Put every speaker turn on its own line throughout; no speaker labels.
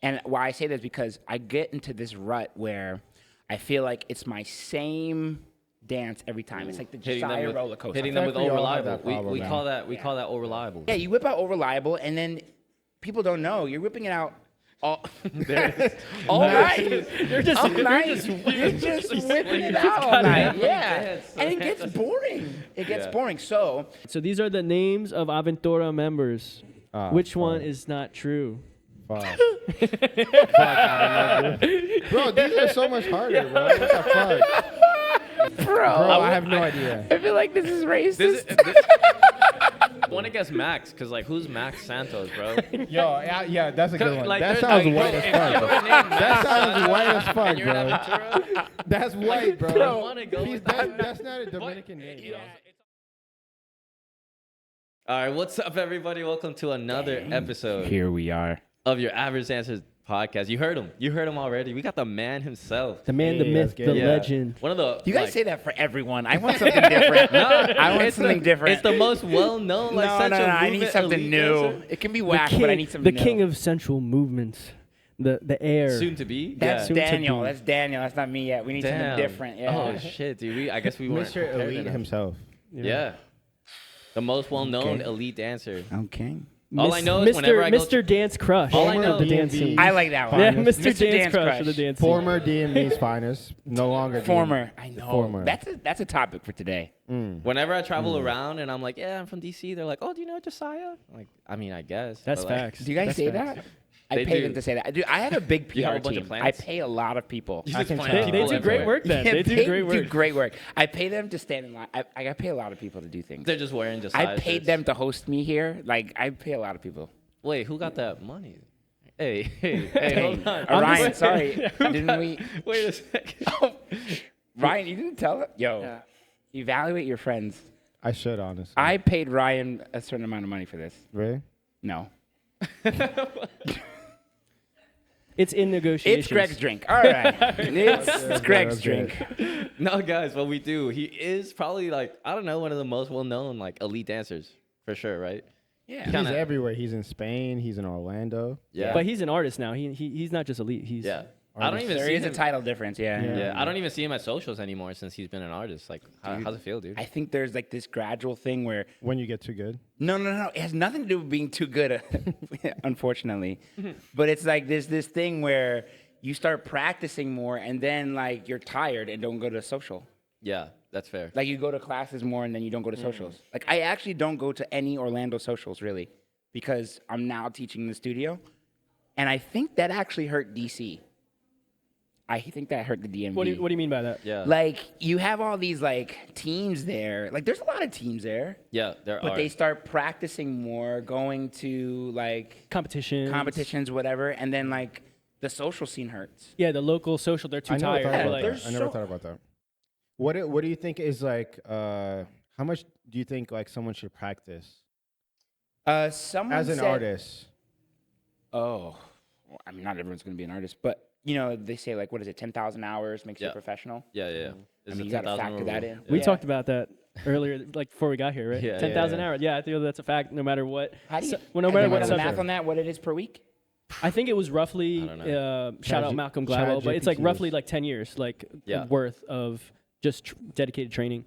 And why I say this because I get into this rut where I feel like it's my same dance every time. It's like the Josiah roller coaster.
Hitting them with
we all have
over-reliable.
that problem,
We
man.
call that over-reliable.
Yeah, you whip out over-reliable, and then people don't know. You're whipping it out all night.
You're just
All night. You're just whipping it out all night. Yeah. And it gets boring. It gets boring. So
these are the names of Aventura members. Which one is not true?
Fuck. Fuck, I don't know, dude. Bro, these are so much harder, bro. What the fuck?
Bro,
I have no idea.
I feel like this is racist.
I want to guess Max, because, like, who's Max Santos, bro?
Yo, yeah, that's a good one.
Like,
That
there's,
sounds
like,
white
bro,
as
if
fuck.
you
Bro.
have a name,
That sounds white as fuck,
and you're in
bro.
Aventura,
That's white, bro.
I wanna go with
That's not a Dominican name, bro.
All right, what's up, everybody? Welcome to another episode
Here we are.
of your Average Answers podcast. You heard him already. We got the man himself.
The man, the
Yeah,
myth,
let's get
the
it.
legend.
One of the
You guys
like,
say that for everyone. I want something different. I want something different.
It's the most well-known, like,
no,
central
I
movement
need something
elite
new.
dancer.
It can be
The
whack,
king,
but I need something
the
new.
king of sensual movements. The air.
Soon to be.
That's
Soon to
Daniel.
be.
That's Daniel. That's not me yet. We need
Damn.
something different. Yeah.
Oh shit, dude. I guess we weren't
Mr.
prepared
Elite
enough.
himself.
Yeah. The most well-known
Okay.
elite dancer.
Okay.
All I know is
Mr.
whenever I go
Mr. Dance Crush
All I
of
know-
the dance
DMV.
scene.
I like that one.
Yeah,
Finest.
Mr. Dance Crush of the dance scene.
Former DMV's finest. No longer
Former. I know.
Former.
That's a topic for today.
Whenever I travel around and I'm like, yeah, I'm from DC, they're like, oh, do you know Josiah? I'm like, I mean, I guess.
That's
but, like,
facts.
Do you guys
That's
say
facts.
that? I
They
pay
do.
them to say that. Dude, I have a big
You have
PR
a bunch of
team. I
plants?
pay a lot of people.
You
I
just
can
plant
tell.
They
people
do great
everywhere.
work then.
Yeah,
They do great work.
do great work. I pay them to stand in line. I pay a lot of people to do things.
They're just wearing Josiah
I paid
shirts.
them to host me here. Like, I pay a lot of people.
Wait, who got that money? Hey, hold on.
Ryan, sorry. Didn't we?
Wait a second.
Ryan, you didn't tell them? Yo, evaluate your friends.
I should, honestly.
I paid Ryan a certain amount of money for this.
Really?
No.
It's in negotiations.
It's Greg's drink. All right. It's Greg's
okay.
drink.
No, guys, what we do, he is probably, like, I don't know, one of the most well-known, like, elite dancers, for sure, right?
Yeah.
He's
Kinda-
everywhere. He's in Spain. He's in Orlando.
Yeah.
But he's an artist now. He's not just elite. He's
Yeah. I don't even
There
see
is a
him.
title difference, yeah.
Yeah, I don't even see him at socials anymore since he's been an artist. Like, how's it feel, dude?
I think there's like this gradual thing where
When you get too good.
no. It has nothing to do with being too good, unfortunately. But it's like this thing where you start practicing more and then like you're tired and don't go to social.
Yeah, that's fair.
Like you go to classes more and then you don't go to socials. Like I actually don't go to any Orlando socials really because I'm now teaching in the studio. And I think that actually hurt DC. I think that hurt the DMV.
What do you mean by that?
Yeah.
Like you have all these like teams there. Like there's a lot of teams there.
Yeah, there
But
are.
they start practicing more, going to like competitions, whatever, and then like the social scene hurts.
Yeah, the local social. They're too
I never
tired.
thought
They're
about
like,
that. I never thought about that. What do you think is like? How much do you think like someone should practice
Someone
as an
said,
artist?
Oh, well, I mean, not everyone's going to be an artist, but you know, they say like, what is it, 10,000 hours makes you a
Yeah.
professional.
Yeah.
I
Is
mean,
it
you got to
10,000
factor that
rule?
in.
we
Yeah.
talked about that earlier, like before we got here, right?
Yeah,
10,000
yeah.
hours. Yeah, I think that's a fact. No matter what.
How do you?
Well, no
have
matter
you
what
done the
subject.
math on that? What it is per week?
I think it was roughly.
I don't know.
Shout out
Chat
Malcolm
G-
Gladwell,
Chat
but it's like
GPT
roughly
was-
like 10 years, like
Yeah.
worth of just dedicated training,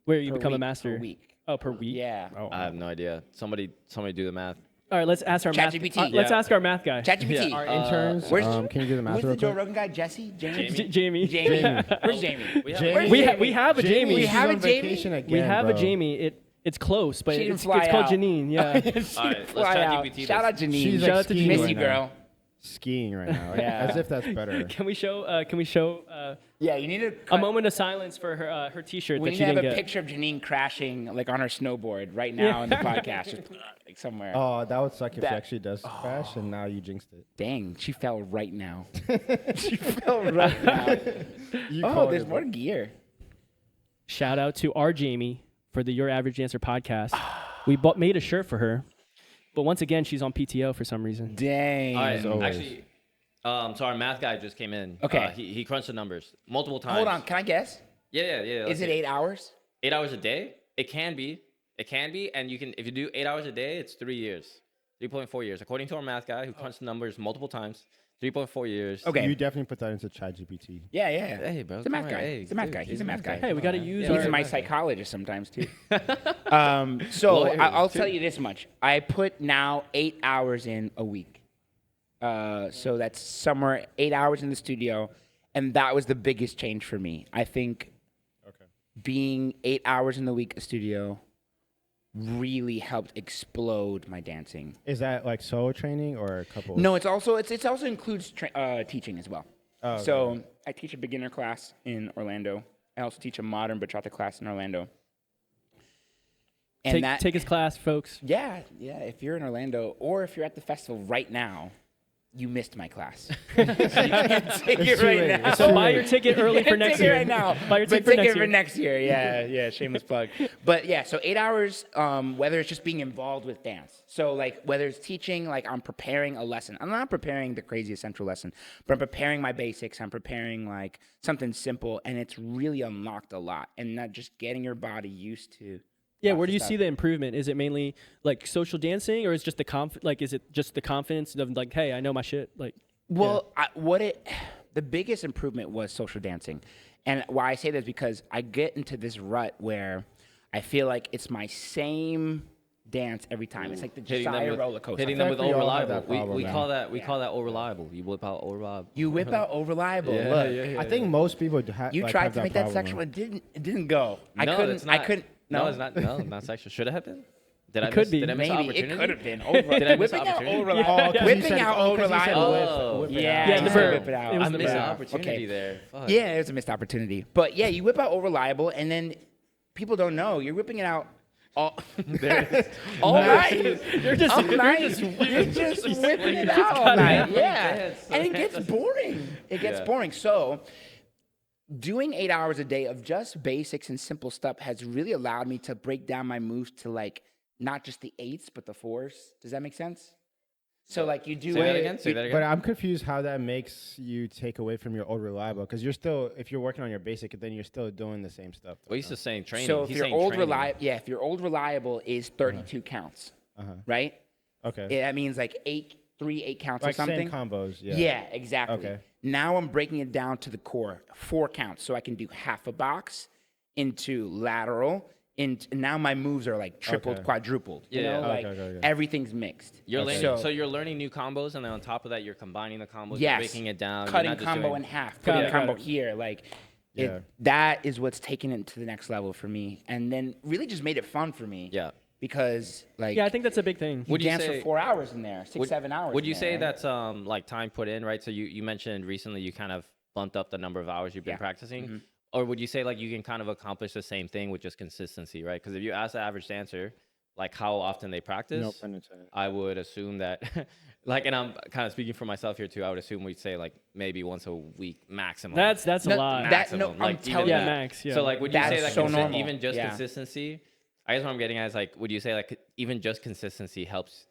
where you
Per
become a
week,
master.
Per week.
Oh, per week.
Yeah.
Oh,
I have no idea. Somebody do the math.
All right, let's ask our math.
ChatGPT.
Let's
Yeah.
ask our math guy.
ChatGPT.
Our interns.
where's-
Can you do the math
Who's
real
the Joe
quick?
Rogan guy? Jesse? Jamie?
Jamie.
Jamie. Where's Jamie?
We have-
Jamie?
We have a Jamie.
We
She's
have a
on
Jamie?
vacation again,
We have
bro.
a Jamie. It's close, but
She didn't
it's
fly
called
out.
Janine. Yeah.
All right, let's
Fly out.
ChatGPT
Shout
this.
out Janine.
She's
Shout
like
out to
skiing
Miss
Miss
right
you,
now.
girl.
Skiing right now.
Yeah.
As if that's better.
Can we show
Yeah, you need to.
a moment of silence for her T-shirt
We
that
need
she
to have
didn't
a
get?
picture of Janine crashing like on her snowboard right now in the podcast, just like somewhere.
Oh, that would suck if
That-
she actually does crash, and now you jinxed it.
Dang, she fell right now. She fell right now.
You
Oh,
called
there's
it,
more
bro.
gear.
Shout out to our Jamie for the Your Average Dancer podcast. We made a shirt for her, but once again, she's on PTO for some reason.
Dang.
All right,
always.
actually, so our math guy just came in.
Okay.
He crunched the numbers multiple times.
Hold on, can I guess?
Yeah.
Is it 8 hours?
8 hours a day? It can be, and you can, if you do 8 hours a day, it's 3 years, 3.4 years. According to our math guy, who crunched the numbers multiple times, 3.4 years.
Okay.
You definitely put that into ChatGPT.
Yeah, yeah.
Hey, bro.
He's a math
come on,
guy.
hey,
He's a math
dude,
guy. He's a math guy.
Hey, we got to use
He's
our.
my psychologist sometimes too. So
Lawyer,
I'll
too.
tell you this much: I put now 8 hours in a week. So that's somewhere 8 hours in the studio, and that was the biggest change for me. I think being 8 hours in the week at studio really helped explode my dancing.
Is that like solo training or a couple?
No, it's also includes teaching as well.
Oh,
So
okay.
I teach a beginner class in Orlando. I also teach a modern bachata class in Orlando. And
Take his class, folks.
yeah, if you're in Orlando or if you're at the festival right now, you missed my class. So you can take it
too
right
late.
now.
So buy your ticket early for next year.
Right now.
Buy your
But
ticket
take
for
it
next year.
for next year. Yeah, shameless plug. But yeah, so 8 hours, whether it's just being involved with dance. So like whether it's teaching, like I'm preparing a lesson. I'm not preparing the craziest central lesson, but I'm preparing my basics. I'm preparing like something simple, and it's really unlocked a lot. And not just getting your body used to.
Yeah,
lots
where
of
do you
stuff.
see the improvement? Is it mainly like social dancing, or is just is it just the confidence of like, hey, I know my shit? Like,
Well, the biggest improvement was social dancing. And why I say that is because I get into this rut where I feel like it's my same dance every time. It's like the Josiah roller coaster.
Hitting them with
Exactly, we all have
over-reliable.
that problem
We
now.
call that over-reliable. You whip out over-reliable.
You whip out over-reliable. Look,
I think most people
you
like,
tried
have
to
that
make that
problem.
sexual. It didn't go.
No,
I couldn't.
it's not.
I couldn't.
No, it's not. No, not sexual. Should it have been? Did I
could
miss,
be.
Did I miss an
Maybe
opportunity?
it could have been.
Did I miss
Whipping
an
out
opportunity?
over-reliable.
Oh, 'cause you
Whipping
said-
out
oh, 'cause you said
over-reliable.
Oh,
whip it
Yeah,
out.
Yeah,
you
the
said
verb.
whip it out.
It was
I
the
missed an
verb.
opportunity
Okay.
there. Fuck.
Yeah, it was a missed opportunity. But yeah, you whip out over-reliable, and then people don't know you're whipping it out all, all night.
You're just,
All
you're
night.
just
You're just whipping it out all night. Yeah, and it gets boring. It gets
Yeah.
boring. So doing 8 hours a day of just basics and simple stuff has really allowed me to break down my moves to like not just the 8s but the 4s. Does that make sense? So like you do
Say that
it-
again. Say that
But
again.
I'm confused how that makes you take away from your old reliable, because you're still, if you're working on your basic, then you're still doing the same stuff.
Well, he's just saying training.
So if
He's
your
saying
old
training.
if your old reliable is 32 counts, right?
Okay.
Yeah, that means like 8 counts
Like
or something.
same combos. Yeah.
Yeah, exactly.
Okay.
Now I'm breaking it down to the core, 4 counts, so I can do half a box into lateral. And now my moves are like tripled,
Okay.
quadrupled. You
Yeah.
know, like
Okay.
everything's mixed.
You're
Okay.
learning, so you're learning new combos, and then on top of that, you're combining the combos, you're
Yes,
breaking it down, you're
cutting
not just
combo
doing-
in half,
Got
putting
it,
combo
got it.
here, like
Yeah.
that is what's taken it to the next level for me, and then really just made it fun for me.
Yeah.
Because like
Yeah, I think that's a big thing.
you
Would you
dance
say-
for 4 hours in there, 7 hours.
Would you
in
say
there, right?
that's like time put in, right? So you mentioned recently you kind of bumped up the number of hours you've been
Yeah.
practicing, or would you say like you can kind of accomplish the same thing with just consistency, right? Because if you ask the average dancer like how often they practice,
No pun intended.
I would assume that like, and I'm kind of speaking for myself here too. I would assume we'd say like maybe once a week maximum.
That's a
No,
lot.
that- no,
Maximum,
I'm
like,
telling
even
you.
Yeah, max. Yeah.
So like, would you say
That's
that
so normal.
even just
Yeah.
consistency? I guess what I'm getting at is like, would you say like even just consistency helps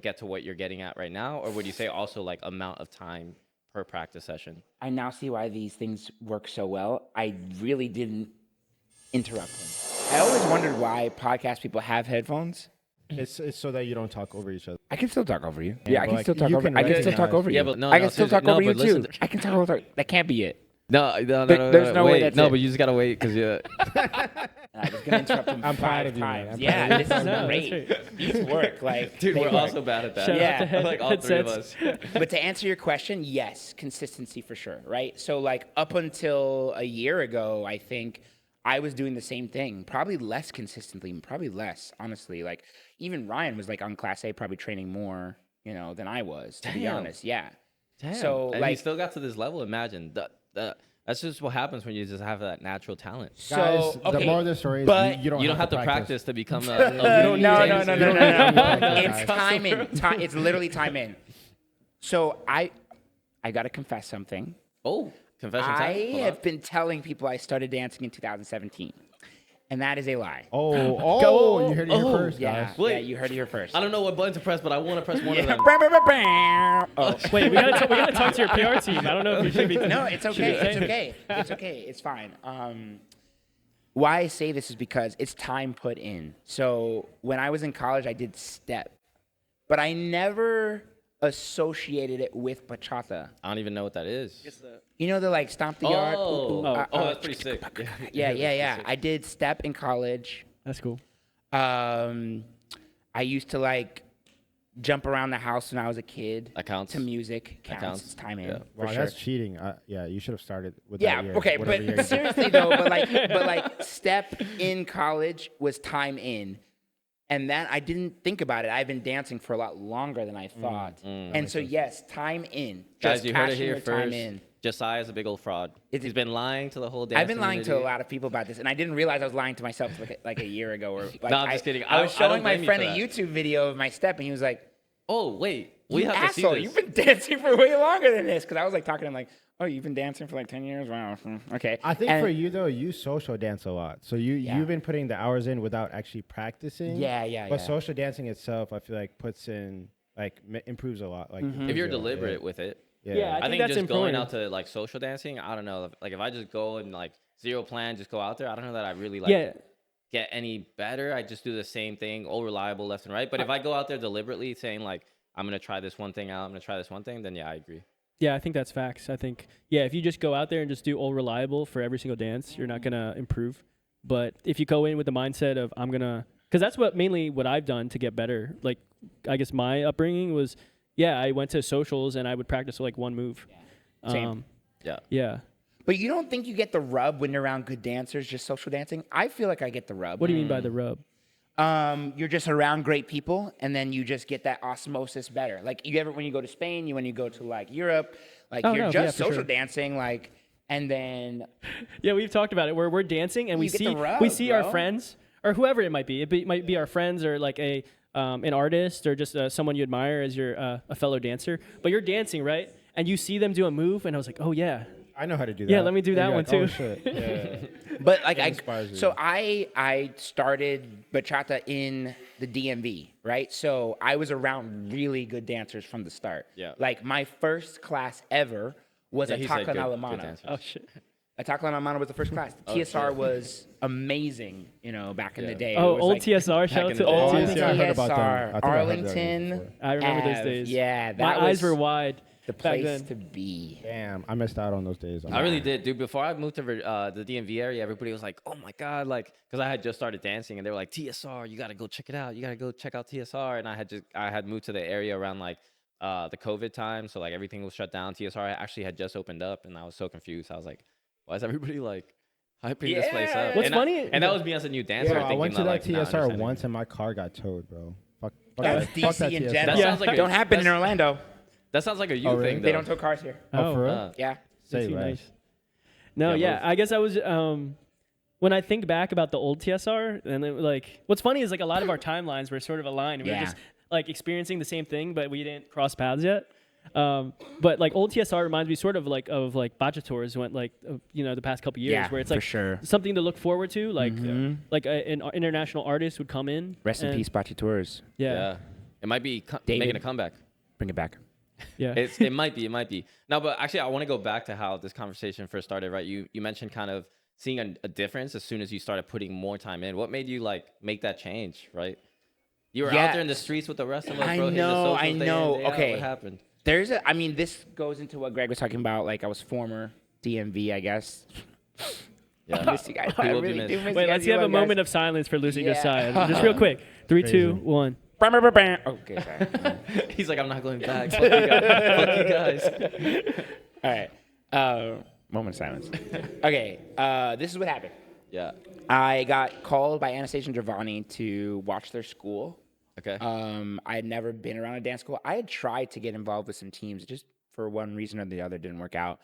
get to what you're getting at right now, or would you say also like amount of time per practice session?
I now see why these things work so well. I really didn't interrupt him. I always wondered why podcast people have headphones.
It's so that you don't talk over each other.
I can still talk over you.
Yeah,
Yeah, I
but,
can
like,
still talk
you
over.
can
I can still talk
recognize-
over you.
Yeah, but no,
I
no,
can still
seriously,
talk
no,
over you
but listen
too.
to-
I can talk over. That can't be it.
No,
There's no way
wait,
that's
no,
it.
but you just gotta wait because you.
And I was gonna interrupt him
I'm proud
5
of you, man.
times.
I'm
Yeah,
proud
this
of
is
you. No, that's
great.
right.
These work. Like,
Dude,
they
we're
work.
also bad at that.
Shout
out to
head-
like all three of
headsets.
us.
But to answer your question, yes, consistency for sure, right? So like up until a year ago, I think I was doing the same thing, probably less consistently, probably less, honestly. Like even Ryan was like on class A, probably training more, than I was, to be
Damn.
honest. Yeah.
Damn.
So
and you
like,
still got to this level. Imagine that's just what happens when you just have that natural talent.
Guys,
okay,
the more of the story is
but
you don't
You don't have to practice to become a.
don't
no,
need
no,
to-
no,
you
no,
don't
no,
need to
no.
practice,
It's
guys.
time in. It's literally time in. So I got to confess something.
Oh, confession time.
I
Hold
have
on.
been telling people I started dancing in 2017, and that is a lie.
Oh, you heard it here
Oh,
first,
Yeah,
guys.
Wait.
yeah, you heard it here first.
I don't know what button to press, but I want to press one of
Yeah.
them.
Oh.
Wait, we gotta talk to your PR team. I don't know if you should be.
No, it's okay. It's okay. It's okay. It's fine. Why I say this is because it's time put in. So when I was in college, I did step, but I never associated it with bachata.
I don't even know what that is.
You know the like stomp the yard.
That's pretty sick.
Yeah. I did step in college.
That's cool.
I used to like jump around the house when I was a kid.
That counts.
To music.
That
Counts. It's time in.
Yeah.
For
Wow,
sure.
that's cheating. Yeah, you should have started with
Yeah,
that year.
okay,
whatever year you
but
did.
seriously though, but like step in college was time in. And that I didn't think about it. I've been dancing for a lot longer than I thought. And so yes, time in.
Guys,
Just
you heard it
cashing
here
your time
first.
in.
Josiah's a big old fraud.
It's-
He's been lying to the whole dance
I've been lying to a
community.
lot of people about this, and I didn't realize I was lying to myself like a year ago. Or like,
No, I'm just kidding.
I was
I don't
showing my
blame you
friend
for
a
that.
YouTube video of my step, and he was like,
Oh, wait. We
"You
have to see
asshole,
this.
you've been dancing for way longer than this." Because I was like talking to him like, "Oh, you've been dancing for like 10 years? Wow, okay."
I think
And-
for you though, you social dance a lot. So
Yeah.
you've been putting the hours in without actually practicing.
Yeah.
But social dancing itself, I feel like puts in like improves a lot. Like
If you're deliberate with it.
Yeah, I
I
think
think
that's
just going
important.
out to like social dancing, I don't know. Like if I just go and like zero plan, just go out there, I don't know that I really like
Yeah.
get any better. I just do the same thing, all reliable left and right. But if I go out there deliberately saying like, I'm going to try this one thing out, I'm going to try this one thing, then yeah, I agree.
Yeah, I think that's facts. I think, yeah, if you just go out there and just do all reliable for every single dance, you're not going to improve. But if you go in with the mindset of, I'm going to, because that's mainly what I've done to get better. Like, I guess my upbringing was, yeah, I went to socials and I would practice like one move.
Same.
Yeah.
Yeah.
But you don't think you get the rub when you're around good dancers, just social dancing? I feel like I get the rub.
What do you mean by the rub?
You're just around great people, and then you just get that osmosis better. Like you ever when you go to Spain, when you go to like Europe, like
Oh,
you're
no,
just
yeah, for
social
sure.
dancing, like, and then
Yeah, we've talked about it where we're dancing and we
You get
see
the rub,
we see our
bro.
friends or whoever it might be. It might be our friends or like an artist or just someone you admire as your a fellow dancer. But you're dancing, right? And you see them do a move, and I was like, oh yeah,
I know how to do that.
Yeah, let me do
And
that
you're
one
like, oh,
too.
shit. Yeah.
but like
inspires you.
so I started bachata in the DMV, right? So I was around really good dancers from the start.
Yeah.
Like my first class ever was
Yeah,
a
he said
Taklan
good
Alemano.
dancers.
oh shit.
A Taklan Alemano was the first class.
Oh,
TSR
shit.
was amazing, back in the
Yeah.
day.
Oh,
It was
old
like,
TSR. Shout out
in
to
the
old
day.
I think I
TSR.
heard about them.
TSR,
I think I heard that
Arlington.
before.
I remember those
Ave.
days.
Yeah, that
My
was
eyes were wide
the
back
place
then.
to be.
Damn, I missed out on those days.
I really did, dude. Before I moved to the DMV area, everybody was like, "Oh my god!" Like, because I had just started dancing, and they were like, "TSR, you gotta go check it out. You gotta go check out TSR." And I had moved to the area around like the COVID time, so like everything was shut down. TSR actually had just opened up, and I was so confused. I was like, "Why is everybody like hyping this place up?"
What's
and
funny-
and that was me as a new dancer.
Bro, I
thinking
went to that
like, not
TSR
understanding.
once and my car got towed, bro. Fuck
That's
that, fuck that
DC in
TSR.
general.
That sounds like a-
Don't happen in
that's-
Orlando.
That sounds like a you
Oh, really?
thing.
They
though.
don't tow cars here.
Oh, for real?
Uh,
Yeah.
Say
Too
less.
nice. No,
Yeah,
yeah.
move.
I guess I was when I think back about the old TSR, and like what's funny is like a lot of our timelines were sort of aligned. We were
Yeah.
just like experiencing the same thing, but we didn't cross paths yet. But like old TSR reminds me sort of like Bacha tours went like the past couple years
Yeah,
where it's
for
like
sure.
something to look forward to. Like an international artist would come in.
Rest in
and-
peace, Bachi Tours.
Yeah,
Yeah, it might be
David?
making a comeback.
Bring it back.
yeah.
It might be. No, but actually, I want to go back to how this conversation first started. Right, you mentioned kind of seeing a difference as soon as you started putting more time in. What made you like make that change? Right, you were
Yeah.
out there in the streets with the rest of us,
I
bro. hitting the
know,
socials
I
day in,
know.
day out.
Okay.
What happened?
This goes into what Greg was talking about. Like, I was former DMV, I guess.
Yeah,
I miss you guys. I
People be
really
missed.
do miss you
Wait,
guys.
let's
You
have a
love guys.
moment of silence for losing
Yeah.
Josiah. Just real quick. 3, 2, 1.
Okay, sorry.
He's like, I'm not going back. Fuck you guys. Fuck you guys.
All right. Moment of silence. Okay, this is what happened.
Yeah.
I got called by Anastasia and Giovanni to watch their school.
Okay.
I had never been around a dance school. I had tried to get involved with some teams, just for one reason or the other, didn't work out.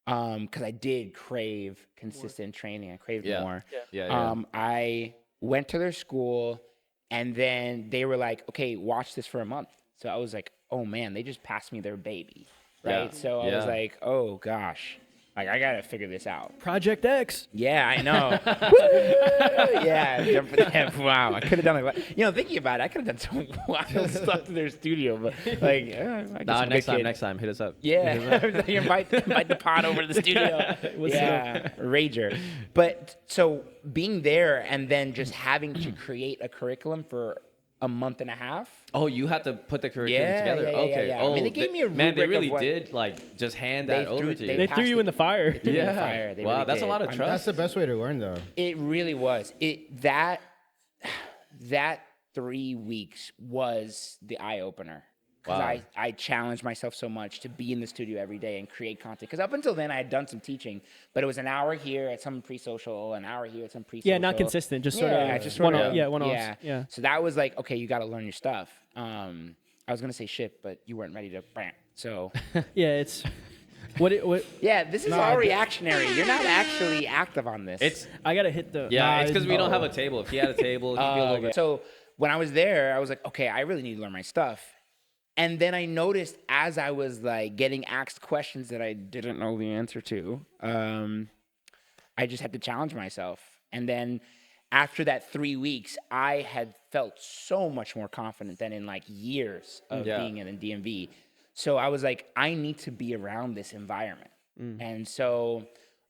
Because I did crave consistent training. I craved
Yeah.
more.
Yeah.
I went to their school, and then they were like, "Okay, watch this for a month." So I was like, "Oh man, they just passed me their baby." Right?
Yeah.
So I was
Yeah.
like, "Oh gosh, like I gotta figure this out."
Project X.
Yeah, I know. Yeah, jump for the wow. I could have done like, thinking about it, I could have done some wild stuff to their studio, but like, I guess
Nah,
I'm a
next
good
time,
kid.
next time, hit us up.
Yeah, you invite the pod over to the studio.
What's
yeah, rager. But so being there and then just having to create a curriculum for a month and a half.
Oh, you had to put the curriculum
Yeah,
together.
yeah,
Okay.
yeah.
Oh,
I mean, they gave me a
man. They
rubric of
really
what-
did like just hand
They
that over
threw-
to
they
you.
They
passed
threw you
it.
in the fire.
Threw me in the
Yeah.
fire. They
Wow,
really
that's a
did.
lot of trust.
That's the best way to learn, though.
It really was. That 3 weeks was the eye opener. Because
Wow.
I challenged myself so much to be in the studio every day and create content. Because up until then, I had done some teaching, but it was an hour here at some pre-social, an hour here at some pre-social.
Yeah, not consistent. Just sort of
just sort
one-off.
of,
Yeah, one-offs. Yeah.
So that was like, okay, you got to learn your stuff. I was gonna say shit, but you weren't ready to. So
Yeah, it's what
yeah, this is all reactionary. You're not actually active on this.
It's
I gotta hit the.
yeah. It's because we don't
Oh.
have a table. If he had a table, he'd be a little
Okay.
bit.
So when I was there, I was like, okay, I really need to learn my stuff. And then I noticed as I was like getting asked questions that I didn't know the answer to, I just had to challenge myself. And then after that 3 weeks, I had felt so much more confident than in like years of
Yeah.
being in the DMV. So I was like, I need to be around this environment. And so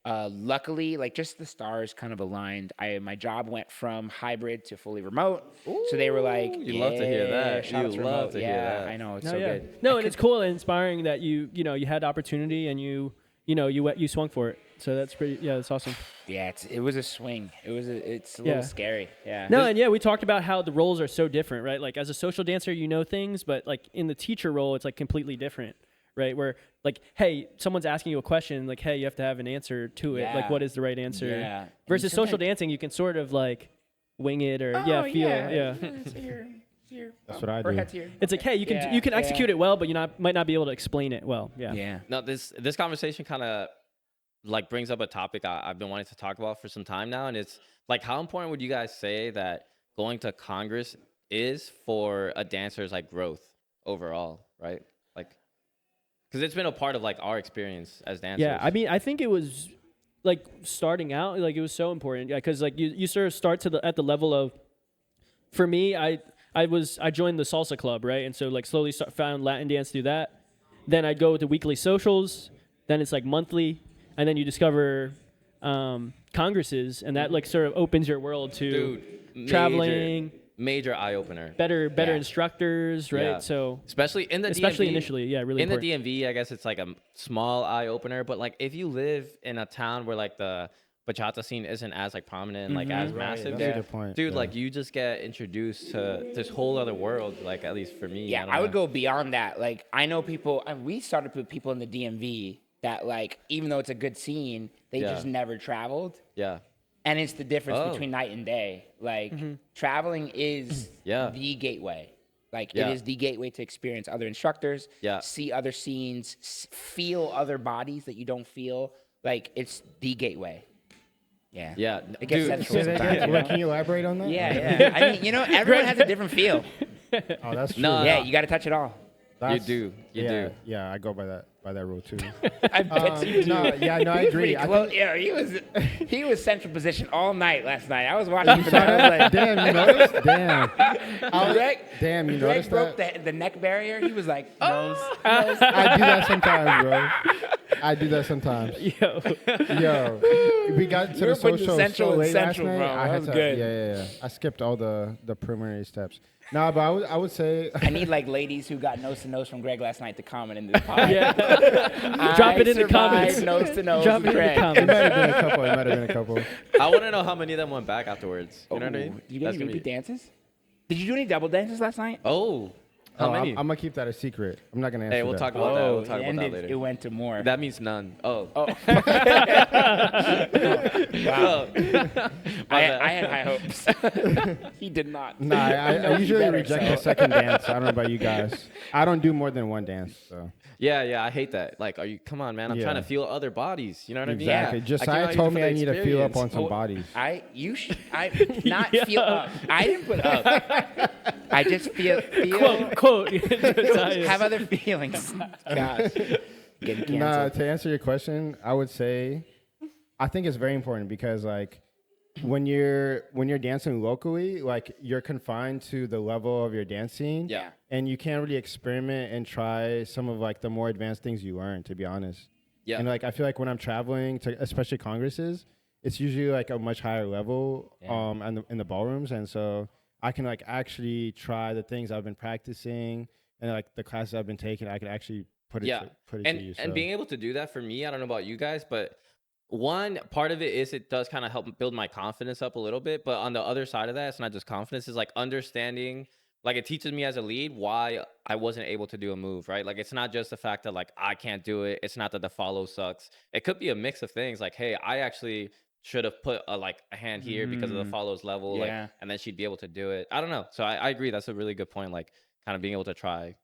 luckily, like just the stars kind of aligned. My job went from hybrid to fully remote. So they were like,
you love to hear that.
shout out
You
to
love
remote.
to hear
Yeah,
that.
I know. It's
No,
so
yeah.
good.
No, and it's cool and inspiring that you had opportunity and you swung for it. So that's pretty. Yeah, that's awesome.
Yeah, it was a swing. It's a
Yeah.
little scary. Yeah.
No, and yeah, we talked about how the roles are so different, right? Like as a social dancer, you know things, but like in the teacher role, it's like completely different, right? Where like, hey, someone's asking you a question, like, hey, you have to have an answer to it. Like,
Yeah.
what is the right answer?
Yeah. And
Versus social
sometimes-
dancing, you can sort of like wing it or
Oh,
feel. Yeah.
It's here.
That's what I
Her
do.
head's here.
It's like, hey, you can
Yeah,
you can
yeah.
execute it well, but you might not be able to explain it well. Yeah.
Yeah.
No, this conversation kind of like brings up a topic I've been wanting to talk about for some time now, and it's like, how important would you guys say that going to Congress is for a dancer's like growth overall, right? Like, because it's been a part of like our experience as dancers.
Yeah, I mean, I think it was like starting out, like it was so important. Yeah, because like you sort of start at the level of, for me, I joined the salsa club, right, and so like slowly found Latin dance through that. Then I'd go to weekly socials. Then it's like monthly, and then you discover congresses, and that like sort of opens your world to
Dude,
traveling,
major eye opener.
better
Yeah.
instructors, right?
Yeah.
So
Especially in the
especially
DMV,
initially, yeah, really
in
important.
the DMV, I guess it's like a small eye opener, but like if you live in a town where like the bachata scene isn't as like prominent, like as
Right,
massive,
that's a
there,
good point,
dude,
yeah.
like you just get introduced to this whole other world. Like at least for me,
Yeah,
don't
I would
know.
go beyond that. Like, I know people, and we started with people in the DMV that, like, even though it's a good scene, they
Yeah.
just never traveled.
Yeah,
And it's the difference
Oh.
between night and day. Like, traveling is
Yeah.
the gateway. Like,
Yeah.
it is the gateway to experience other instructors,
Yeah.
see other scenes, feel other bodies that you don't feel. Like, it's the gateway. Yeah.
yeah,
It gets
dude.
sensual
Say that
sometimes,
again.
you
Wait,
know?
can you elaborate on that?
Yeah, yeah. I mean, everyone has a different feel.
Oh, that's true.
No,
Yeah, you got to touch it all.
That's-
do. You
yeah,
do.
Yeah, I go by that rule too.
I bet you do.
No, yeah, no, I
He was
agree.
pretty
I
close.
think-
Yeah, he was central position all night last night. I was watching for
You
that.
saw
I was like,
Damn, you noticed? Damn.
Greg,
Damn, you
Greg
noticed
broke
that?
the neck barrier. He was like, nose.
I do that sometimes, bro. I do that sometimes.
Yo.
Yo, we got to
You
the
were putting
social
Central
so
and
late
Central,
last night.
bro.
I
That
had
was
to,
good.
Yeah. I skipped all the preliminary steps. No, but I would say
I need like ladies who got nose to nose from Greg last night to comment in this pod.
Yeah. Drop it in the comments.
Nose to nose
Drop
with
it in the
Greg.
it
comments.
might have been a couple. It might have been a couple.
I want to know how many of them went back afterwards. You know what I mean?
Did you get
That's
any
gonna be-
repeat dances? Did you do any double dances last night?
Oh, how
Oh,
many?
I'm gonna keep that a secret. I'm not gonna answer
Hey, we'll
that.
talk about that. We'll talk
it
about that
ended-
later.
It went to more.
That means none. Oh.
Oh.
Wow.
I had high hopes. He did not.
Nah,
I know
I
you
usually
better,
reject
so.
the second dance. I don't know about you guys. I don't do more than one dance. So
Yeah, I hate that. Like, are you? Come on, man. I'm trying to
Yeah.
feel other bodies. You know what
exactly.
I mean?
Josiah told me I need to feel up on some
Oh,
bodies.
Not feel up. I didn't put up. I just feel
Quote. Josiah.
have other feelings. Gosh. Getting
Nah,
canceled.
to answer your question, I would say I think it's very important because like when you're dancing locally, like you're confined to the level of your dance scene.
Yeah.
And you can't really experiment and try some of like the more advanced things you learn, to be honest.
Yeah.
And like I feel like when I'm traveling to especially congresses, it's usually like a much higher level
Yeah.
in the ballrooms, and so I can like actually try the things I've been practicing and like the classes I've been taking. I can actually put it to use.
And being able to do that for me, I don't know about you guys, but one part of it is it does kind of help build my confidence up a little bit. But on the other side of that, it's not just confidence, it's like understanding. Like it teaches me as a lead why I wasn't able to do a move, right? Like it's not just the fact that like I can't do it. It's not that the follow sucks. It could be a mix of things. Like, hey, I actually should have put a hand here because of the follows level, like, and then she'd be able to do it. I don't know. So I agree. That's a really good point. Like kind of being able to try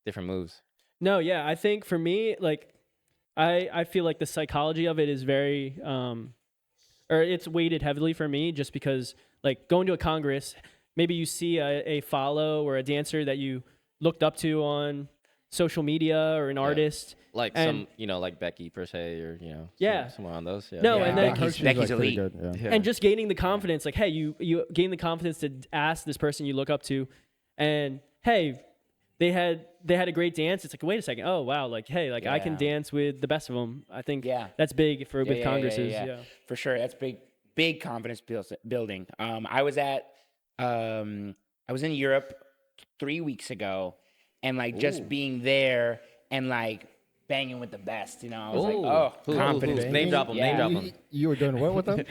different moves.
No, yeah, I think for me, like, I feel like the psychology of it is very, or it's weighted heavily for me just because, like, going to a congress, maybe you see a follow or a dancer that you looked up to on social media or an artist.
Like some, like Becky per se, or, somewhere on those. Yeah.
No, and then
Becky's elite.
Good,
and just gaining the confidence, like, hey, you gain the confidence to ask this person you look up to, and hey, they had a great dance. It's like, wait a second. Oh, wow. Like, hey, like I can dance with the best of them. I think that's big with congresses. Yeah.
For sure. That's big confidence building. I was in Europe 3 weeks ago, and like just being there and like banging with the best, I was like, oh, confidence.
Name drop them. Name drop them.
You were doing what with them?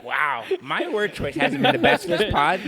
Wow, my word choice hasn't been the best for this pod,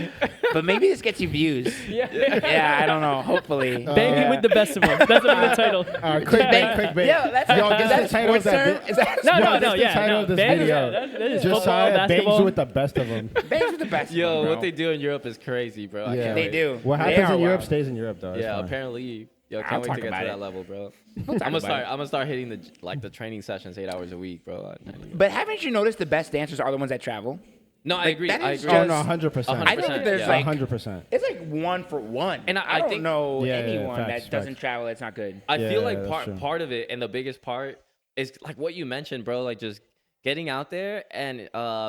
but maybe this gets you views. Yeah, I don't know. Hopefully,
banging with the best of them. That's the title.
Quick bait.
Yeah, that's
the title of that.
The
title of this video.
That is
Josiah bangs
basketball.
with the best of them.
bangs with the best.
Yo,
bro.
what they do in Europe is crazy, bro. I can't
They
wait.
do.
What
They
happens
are
in Europe
wild.
stays in Europe, though. It's
Yeah,
fine.
apparently. Yo,
I'll
can't wait
talk
to get
about
to
it.
that level, bro.
We'll talk
I'm
about it.
gonna start hitting the training sessions 8 hours a week, bro.
But haven't you noticed the best dancers are the ones that travel?
No, I agree.
that
I
is
agree.
Oh
just-
no, 100%.
I know that there's
Yeah.
like
100%.
it's like 1 for 1,
And I
don't
think-
know
Yeah,
anyone
facts,
that doesn't
facts.
travel. It's not good.
I feel
Yeah,
like
that's true.
part of it, and the biggest part is like what you mentioned, bro. Like just getting out there and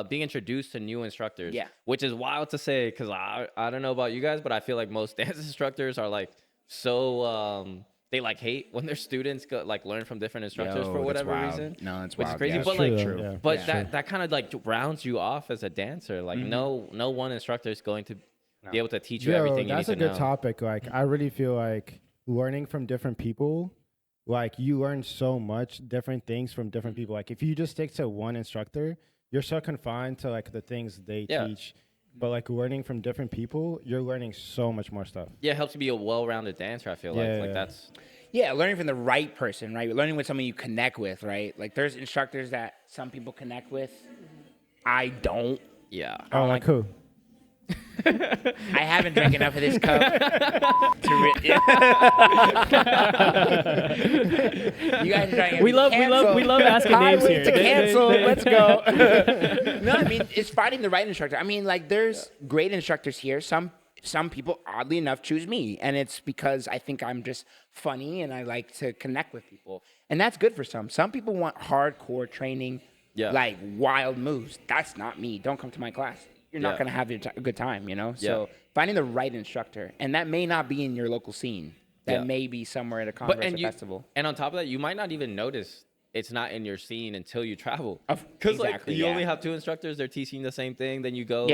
being introduced to new instructors.
Yeah.
Which is wild to say because I don't know about you guys, but I feel like most dance instructors are like so they like hate when their students learn from different instructors
Yo,
for
that's
whatever
wild.
reason.
No, that's
which
wild.
is crazy.
Yeah,
But
that's
like,
true, though. Yeah.
but that kind of like rounds you off as a dancer. Like no one instructor is going to be able to teach you everything you need
that's
to
a good
know.
topic. Like, I really feel like learning from different people, like you learn so much different things from different people. Like if you just stick to one instructor, you're so confined to like the things they teach. But like learning from different people, you're learning so much more stuff.
Yeah, it helps you be a well-rounded dancer. I feel like that's.
Yeah, learning from the right person, right? Learning with someone you connect with, right? Like there's instructors that some people connect with. I don't.
Yeah.
Oh, like who?
I haven't drank enough of this cup to You guys are trying to
We love asking names
Highway
here.
to
They-
cancel.
they-
Let's go. No, I mean it's finding the right instructor. I mean, like there's great instructors here. Some people, oddly enough, choose me, and it's because I think I'm just funny and I like to connect with people, and that's good for some. Some people want hardcore training, like wild moves. That's not me. Don't come to my class. You're not gonna have a good time, So finding the right instructor, and that may not be in your local scene. That may be somewhere at a congress or festival.
And on top of that, you might not even notice it's not in your scene until you travel.
Because
Because you only have 2 instructors, they're teaching the same thing. Then you go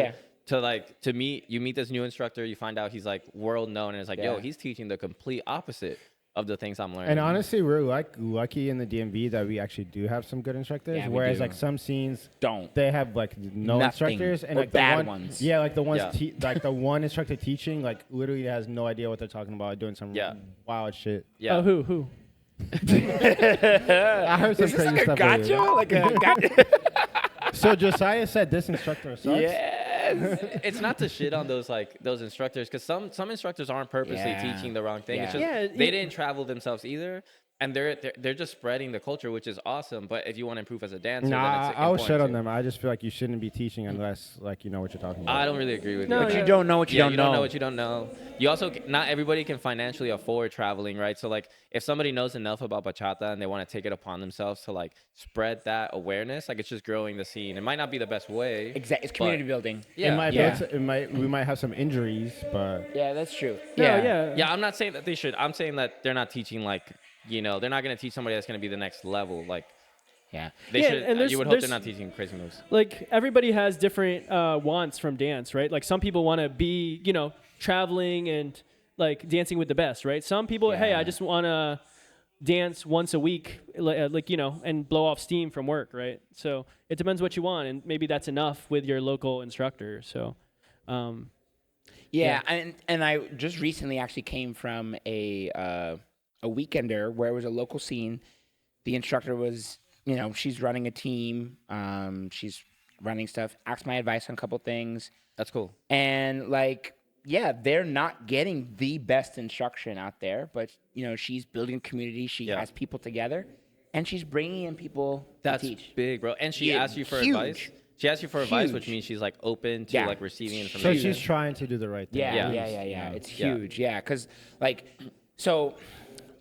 to meet this new instructor. You find out he's like world known, and it's like, yo, he's teaching the complete opposite of the things I'm learning.
And honestly, we're lucky in the DMV that we actually do have some good instructors.
Yeah, we
whereas
do.
like some scenes
Don't.
they have like no
Nothing.
instructors and
Or
like
bad
the
ones.
Yeah, like the ones
Yeah.
like the one instructor teaching like literally has no idea what they're talking about, doing some wild shit.
yeah.
Oh, who?
I heard some
Is this
crazy
like a
stuff.
gotcha?
lately.
Like a gotcha?
So Josiah said this instructor sucks.
It's not to shit on those instructors because some instructors aren't purposely teaching the wrong thing. It's just they didn't travel themselves either, and they're just spreading the culture, which is awesome. But if you want to improve as a dancer, then
Nah,
it's
I'll
important
shit on
too.
them. I just feel like you shouldn't be teaching unless like you know what you're talking about.
I don't really agree with
No,
you.
But you don't know what you
Yeah,
don't
you
know.
don't know what you don't know. You also not everybody can financially afford traveling, right? So like if somebody knows enough about bachata and they want to take it upon themselves to like spread that awareness, like it's just growing the scene. It might not be the best way.
Exactly. It's community building.
Yeah.
We might have some injuries, but
Yeah, that's true.
Yeah, I'm not saying that they should. I'm saying that they're not teaching like, they're not going to teach somebody that's going to be the next level. Like
Yeah.
They
Yeah,
should.
and
You would hope they're
there's-
not teaching crazy moves.
Like everybody has different wants from dance, right? Like some people want to be, traveling and like dancing with the best, right? Some people, hey,
Yeah.
I just want to dance once a week, and blow off steam from work, right? So it depends what you want, and maybe that's enough with your local instructor. So,
Yeah, and I just recently actually came from a weekender where it was a local scene. The instructor was, she's running a team. She's running stuff. Asked my advice on a couple things,
That's cool.
and they're not getting the best instruction out there, but she's building a community. She
Yeah.
has people together, and she's bringing in people
That's
to teach.
big, bro. And she
Yeah,
asked you for
huge.
advice. She asked you for advice, which
Huge.
means she's like open to
Yeah.
like receiving
So
information.
she's trying to do the right thing.
Yeah,
Yeah.
yeah. It's
Yeah.
huge. Yeah, because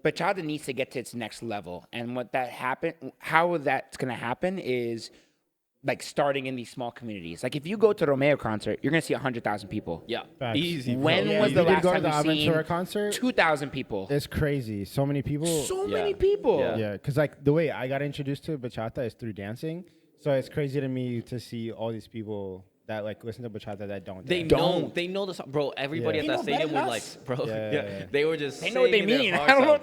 bachata needs to get to its next level, and how that's gonna happen is like starting in these small communities. Like if you go to Romeo concert, you're gonna see 100,000 people.
Yeah,
Facts.
easy. Bro.
When
Yeah,
was
you
the
did
last
go to
time
the
you seen
Aventura concert?
2,000 people?
It's crazy. So many people.
So
Yeah.
many people.
Yeah.
Yeah, because like the way I got introduced to bachata is through dancing. So it's crazy to me to see all these people that like listen to bachata that don't.
They
dance.
know the song, bro. Everybody
Yeah.
at that
They know better
stadium
than
would like,
us.
bro.
Yeah,
Yeah,
yeah.
they were just.
They know what they
singing their
mean. I
hearts
don't know
out,
what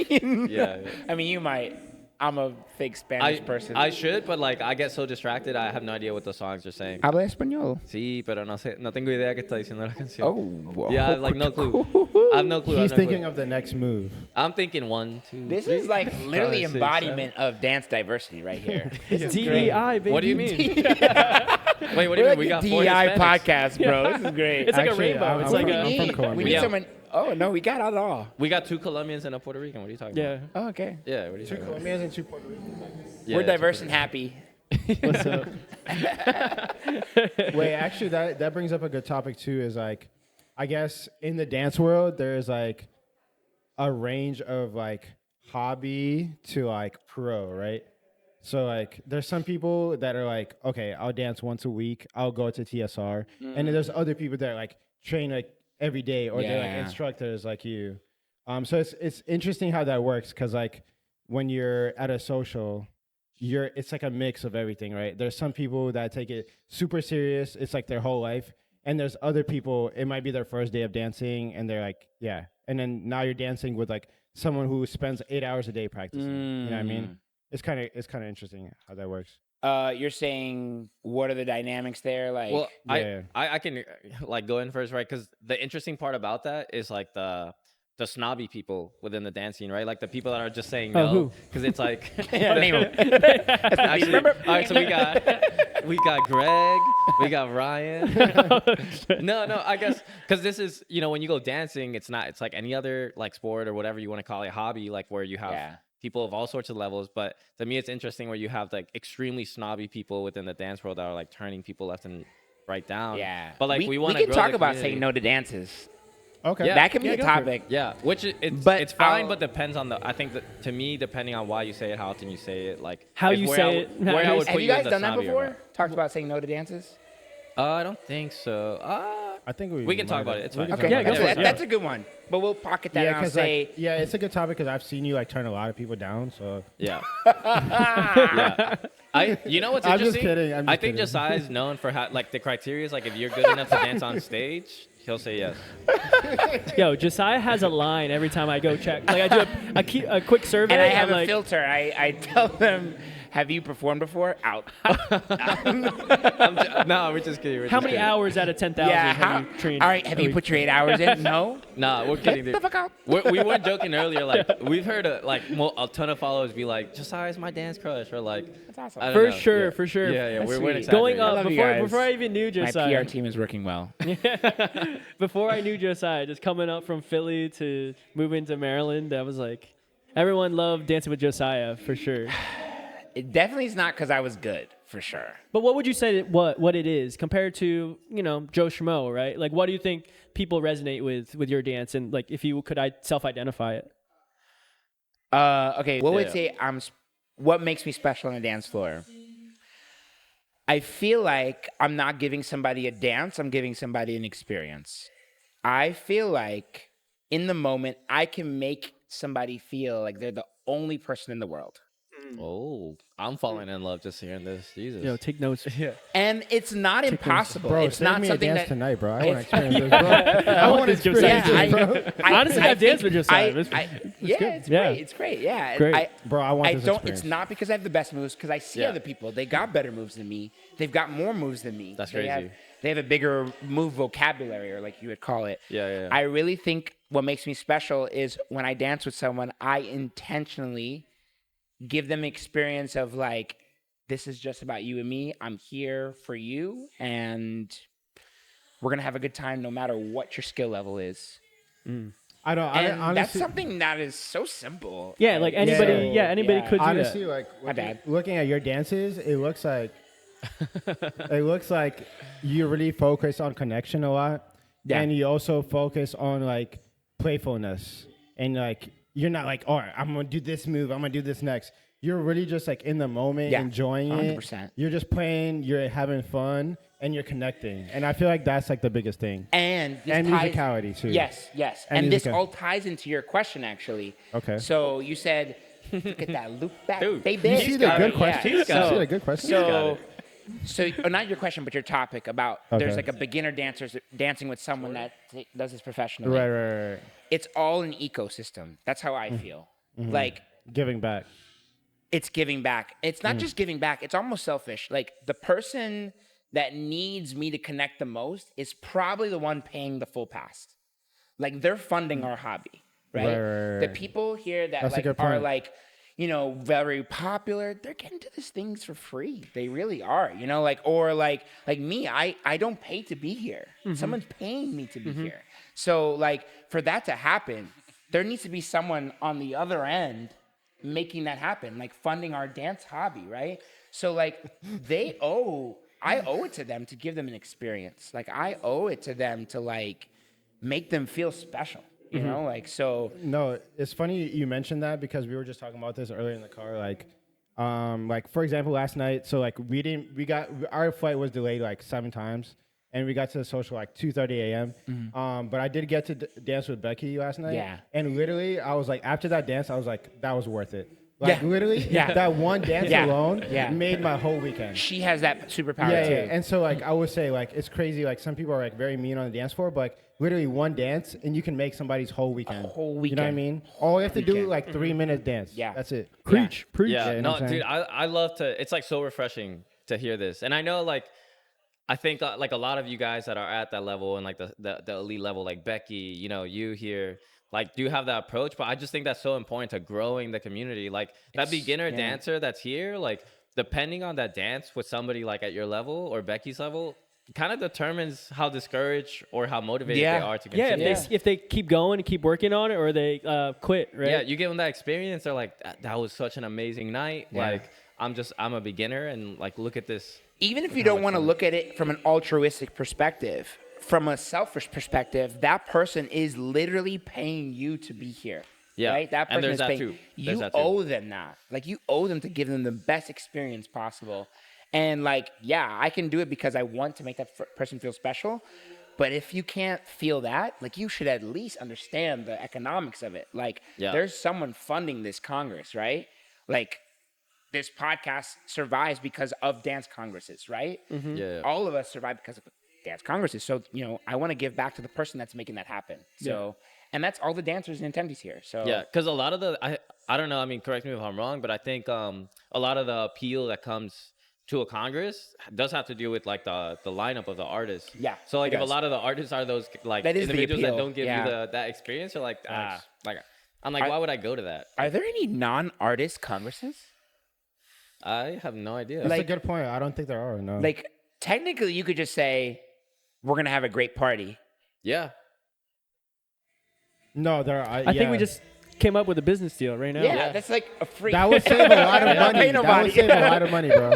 they
bro.
mean.
Yeah.
I mean, you might. I'm a fake Spanish person.
I should, but like I get so distracted, I have no idea what the songs are saying.
Habla español.
Sí, pero no sé, no tengo idea qué está diciendo la canción.
Oh, whoa.
Yeah, I have, like no clue. I have no clue. I have
He's
no
thinking
clue.
of the next move.
I'm thinking 1, 2.
This
3,
is like literally
5, 6,
embodiment of dance diversity right here. This is great.
DEI, baby.
What do you mean? Wait, what do you mean? We got 4
DEI
Hispanics.
podcast, bro. This is great.
It's like a
Actually,
rainbow.
I'm
It's
from-
like a.
I'm from Colombia.
We need
Yeah.
someone. Oh no, we got it all.
We got 2 Colombians and a Puerto Rican. What are you talking
Yeah.
about?
Oh, okay.
Yeah, what are you talking about?
Colombians and 2 Puerto Ricans.
Yeah,
We're
yeah,
diverse
2
and happy.
What's up?
Wait, actually, that brings up a good topic too. Is like, I guess in the dance world, there's like a range of like hobby to like pro, right? So like, there's some people that are like, okay, I'll dance once a week. I'll go to TSR, and then there's other people that like train like every day, or they're
Yeah.
like instructors like you. So it's interesting how that works, because like when you're at a social, it's like a mix of everything, right? There's some people that take it super serious. It's like their whole life. And there's other people, it might be their first day of dancing, and they're like, yeah. And then now you're dancing with like someone who spends 8 hours a day practicing. You know what I mean? It's kind of interesting how that works.
You're saying what are the dynamics there? Like,
Well,
Yeah.
I can like go in first, right? Because the interesting part about that is like the snobby people within the dance scene, right? Like the people that are just saying
Oh,
no,
who?
because it's like
Yeah, name 'em.
Actually, all right. So we got Greg, we got Ryan. No, I guess because this is when you go dancing, it's like any other like sport or whatever you want to call it, hobby, like where you have.
Yeah.
People of all sorts of levels, but to me, it's interesting where you have like extremely snobby people within the dance world that are like turning people left and right down.
Yeah.
but like we want
we
to
can talk about saying no to dances.
Okay.
Yeah.
That can be
Yeah,
a
go for it.
topic.
Yeah, which it's
But
it's fine,
I'll-
but depends on the. I think that to me, depending on why you say it, how often you say it, like
How
is
you
where
say
I
it,
would- where I
how
would
Have
put
you
in
guys
the
done that
snobby or
before?
not.
Talked about saying no to dances?
I don't think so.
I think we
We can talk
might
about
have-
it. It's
we
fine.
can
Okay,
talk
Yeah,
about
go
it.
for it.
that's a good one. But we'll pocket that
Yeah,
and I'll
because
say,
yeah, it's a good topic because I've seen you like turn a lot of people down. So
Yeah. Yeah. You know what's
I'm just
interesting?
kidding, I'm
I
just
think
kidding.
Josiah is known for like the criteria is like if you're good enough to dance on stage, he'll say yes.
Yo, Josiah has a line every time I go check. Like I do a quick survey.
and I have
I'm
a
like,
filter. I tell them, have you performed before? Out.
No, we're just kidding.
how many hours out of 10,000
Yeah.
have you trained?
All right. Have
a
you
week?
put your 8 hours in? No.
Nah, we're kidding, dude.
the fuck out.
We were joking earlier. Like we've heard a ton of followers be like, "Josiah's my dance crush," or like,
That's awesome.
I don't
For
know.
sure,
Yeah.
for sure.
Yeah, yeah.
That's
We're
sweet.
Going
exaggerating.
I
up
love you
before
guys.
before I even knew
My
Josiah.
PR team is working well.
Before I knew Josiah, just coming up from Philly to moving to Maryland, I was like, everyone loved Dancing with Josiah for sure.
It definitely is not because I was good, for sure.
But what would you say that what it is compared to Joe Schmo, right? Like, what do you think people resonate with your dance, and like if you could self-identify it?
Okay, what would
Yeah.
say what makes me special on the dance floor? I feel like I'm not giving somebody a dance, I'm giving somebody an experience. I feel like in the moment I can make somebody feel like they're the only person in the world.
Oh, I'm falling in love just hearing this. Jesus.
Yo, take notes.
Yeah.
And it's not impossible.
Bro,
it's
save
not
me a
something
dance
that.
tonight, bro. I want to experience this, bro. I want to
this
experience
Josiah.
this, bro.
Honestly, I've danced with Josiah.
It's
good.
great.
Yeah.
It's great. Yeah.
Great.
Bro, I want
I
this
don't.
experience.
It's not because I have the best moves. Because I see
Yeah.
other people. They got better moves than me. They've got more moves than me.
That's
They have-
crazy.
They have a bigger move vocabulary, or like you would call it.
Yeah.
I really think what makes me special is when I dance with someone, I intentionally give them experience of like, this is just about you and me. I'm here for you, and we're gonna have a good time no matter what your skill level is.
I don't.
And
honestly,
that's something that is so simple.
Yeah, like anybody. Yeah, anybody
yeah.
could do
honestly,
that.
like
My bad.
looking at your dances, it looks like you really focus on connection a lot,
Yeah.
and you also focus on like playfulness, and like you're not like, all right, I'm gonna do this move, I'm gonna do this next. You're really just like in the moment,
Yeah,
enjoying
100%.
it. You're just playing, you're having fun, and you're connecting. And I feel like that's like the biggest thing.
And this
And
ties-
musicality, too.
Yes.
And
And this
musica-
all ties into your question, actually.
Okay.
So you said, look at that loop back,
Dude,
baby.
You see the
Got
good
it,
question.
yeah.
You see the good question.
So not your question, but your topic about
Okay.
there's like a beginner dancing with someone that does this professionally.
Right.
It's all an ecosystem. That's how I feel. Like
Giving back.
it's giving back. It's not just giving back. It's almost selfish. Like the person that needs me to connect the most is probably the one paying the full pass. Like they're funding our hobby, right?
Right.
The people here that
That's a
like
good
are
point.
like, very popular, they're getting to these things for free. They really are, like me, I don't pay to be here. Someone's paying me to be here. So like for that to happen, there needs to be someone on the other end making that happen, like funding our dance hobby, right? So like I owe it to them to give them an experience. Like I owe it to them to like make them feel special, like so.
No, it's funny you mentioned that because we were just talking about this earlier in the car. Like for example, last night. So like our flight was delayed like 7 times, and we got to the social like 2:30 a.m. But I did get to dance with Becky last night.
Yeah.
And literally, I was like, after that dance, I was like, that was worth it. Like
Yeah.
literally,
Yeah.
that one dance
Yeah.
alone
Yeah.
made my whole weekend.
She has that superpower
Yeah,
too.
yeah. And so like I would say like it's crazy. Like some people are like very mean on the dance floor, but like literally one dance and you can make somebody's whole weekend.
whole
You know what I
weekend.
mean? All you have to do
Weekend.
like 3-minute dance.
Yeah.
That's it.
Preach.
Yeah,
you know
no,
what I'm
dude,
saying?
I love to. It's like so refreshing to hear this, and I know like, I think like a lot of you guys that are at that level and like the elite level, like Becky, you here, like do have that approach, but I just think that's so important to growing the community. Like that beginner dancer that's here, like depending on that dance with somebody like at your level or Becky's level, kind of determines how discouraged or how motivated
Yeah.
they are to
Yeah,
continue.
if they keep going and keep working on it, or they quit, right?
Yeah, you give them that experience. They're like, that was such an amazing night.
Yeah.
Like, I'm a beginner, and like, look at this.
Even if you don't want to look at it from an altruistic perspective, from a selfish perspective, that person is literally paying you to be here.
Yeah,
Right? That
and
person
there's
is
that
paying.
too. There's
You
that too.
owe them that. Like you owe them to give them the best experience possible. And like, yeah, I can do it because I want to make that person feel special. But if you can't feel that, like you should at least understand the economics of it. Like
Yeah.
there's someone funding this Congress, right? Like this podcast survives because of dance congresses, right?
Yeah.
All of us survive because of dance congresses. So, I want to give back to the person that's making that happen. So, and that's all the dancers and attendees here. So,
Yeah, because a lot of I don't know. I mean, correct me if I'm wrong, but I think a lot of the appeal that comes to a Congress does have to do with like the lineup of the artists.
Yeah,
So like
it
if a
does.
lot of the artists are those like
That is the
individuals that
appeal,
don't give
yeah.
you that experience, you're like I'm like, why would I go to that?
are there any non-artist congresses?
I have no idea.
That's
Like-
a good point. I don't think there are. No.
Like, technically, you could just say, we're going to have a great party.
Yeah.
no, there are.
I think we just came up with a business deal right now.
Yeah, that's like a free.
That would save a lot of
Don't
money.
pay
That
nobody.
would save a lot of money, bro.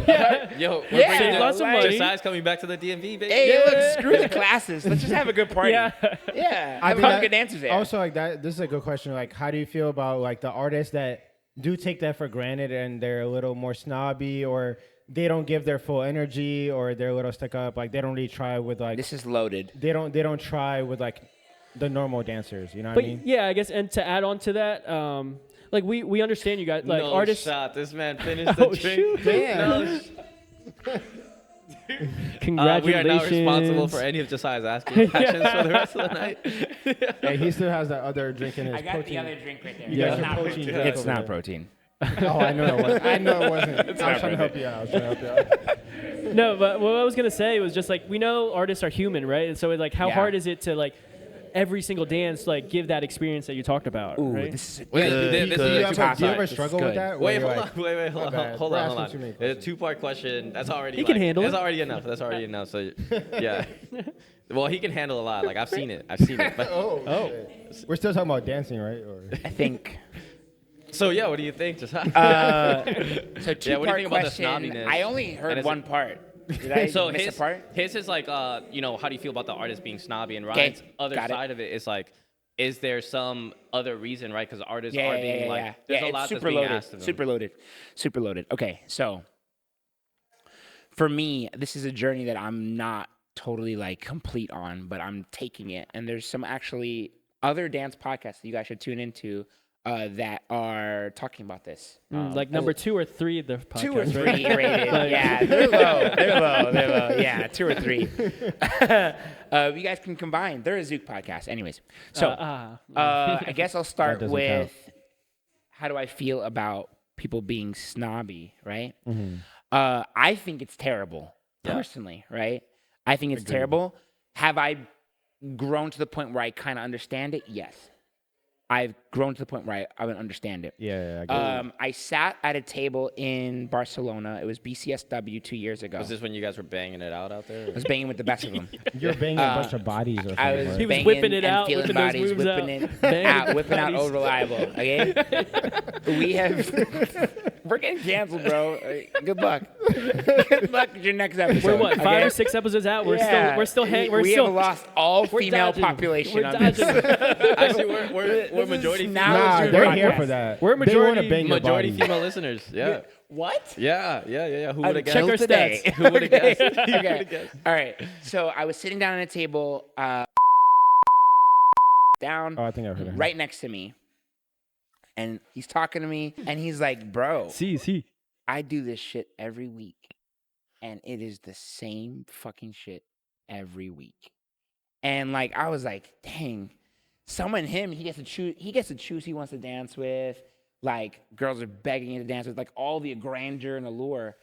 Yo, we're
Yeah,
bringing
lots of money.
Josiah's coming back to the DMV, baby.
Hey, look, screw the classes. Let's just have a good party.
Yeah.
Yeah,
I
have a
think
lot of
that-
good dancers there.
Also, like that. This is a good question. Like, how do you feel about like the artists that do take that for granted and they're a little more snobby, or they don't give their full energy, or they're a little stuck up? Like they don't really try with like
This is loaded.
they don't try with like the normal dancers. You know what
But
I mean?
yeah, I guess, and to add on to that, like we understand you guys, like
no
artists.
shot. This man finished the
Oh,
drink.
shoot.
Damn.
Congratulations.
We are not responsible for any of Josiah's asking questions for the rest of the night.
Hey, he still has that other drink in his
I got
protein.
the other drink right there.
You got
It's
your
not
protein
protein.
drink
It's
over
not
there.
protein.
Oh, I know it wasn't. I know it wasn't. I was trying to help you out. I was trying to help you out.
No, but what I was gonna say was just like we know artists are human, right? And so like, how
Yeah.
hard is it to like every single dance like give that experience that you talked about?
Ooh,
right?
this is a
Wait,
good,
this is
Do you
a
ever,
two-part
do you
side.
ever
This is
struggle with
good.
that?
Wait,
Where
hold
you're
on, wait, hold
Okay,
on, hold
we're
on,
asking
hold
too many
on. It's a two-part question. That's already.
He can handle
That's
it.
already enough. That's already enough. So, yeah. Well, he can handle a lot. Like I've seen it. I've seen it. But,
Oh. We're still talking about dancing, right? Or
I think.
so yeah, what do you think? Just
So
Yeah, what do you
two-part
think about the
question.
snobbiness?
I only heard
And is
one
it-
part. Did I
so
miss a part?
his is like how do you feel about the artist being snobby, and
Okay,
Ryan's other
got it.
side of it is like, is there some other reason, right? Because artists
Yeah,
are
yeah,
being
yeah,
like,
yeah.
there's
Yeah,
a
it's
lot that's
super
being
loaded.
asked of them.
Super loaded. Super loaded. Okay, so for me, this is a journey that I'm not totally like complete on, but I'm taking it. And there's some actually other dance podcasts that you guys should tune into that are talking about this.
like number 2 or 3 of the podcast.
2 or 3
right?
rated.
Like-
Yeah, they're low. They're low. Yeah, 2 or 3. You guys can combine. They're a Zook podcast. Anyways, so I guess I'll start
doesn't
with how do I feel about people being snobby, right? I think it's terrible, personally, right? I think it's terrible. Have I grown to the point where I kind of understand it? Yes. I've grown to the point where I would understand it.
yeah, I get it.
I sat at a table in Barcelona. It was BCSW 2 years ago.
Was this when you guys were banging it out there?
I was banging with the best of them.
You're banging a bunch of bodies or something.
I was
right?
He was
banging
whipping it
and
out,
feeling
whipping those
bodies,
moves
whipping
out.
it
Banging
out,
the
whipping out
bodies.
old reliable. Okay, we have. We're getting canceled, bro. Good luck. Good luck with your next episode.
We're what, 5
okay?
or 6 episodes out? We're
Yeah.
still
We have lost all
we're
female
dodging.
population
We're
on this.
dodging.
Actually, we're
This is
majority
now-
female.
Nah,
Dude,
they're
podcast.
here for that.
We're
They wanna
majority-
bang your
Majority
body.
female listeners. Yeah.
What?
Yeah. Who would have
Until
guessed?
today.
stats.
Who would have guessed? Who
Okay.
would've guessed?
All right. So I was sitting down at a table, down
Oh, I think I've heard of him.
right next to me, and he's talking to me, and he's like, "Bro,
See.
I do this shit every week, and it is the same fucking shit every week." And like I was like, "Dang, him, he gets to choose. He gets to choose who he wants to dance with. Like girls are begging him to dance with. Like all the grandeur and allure.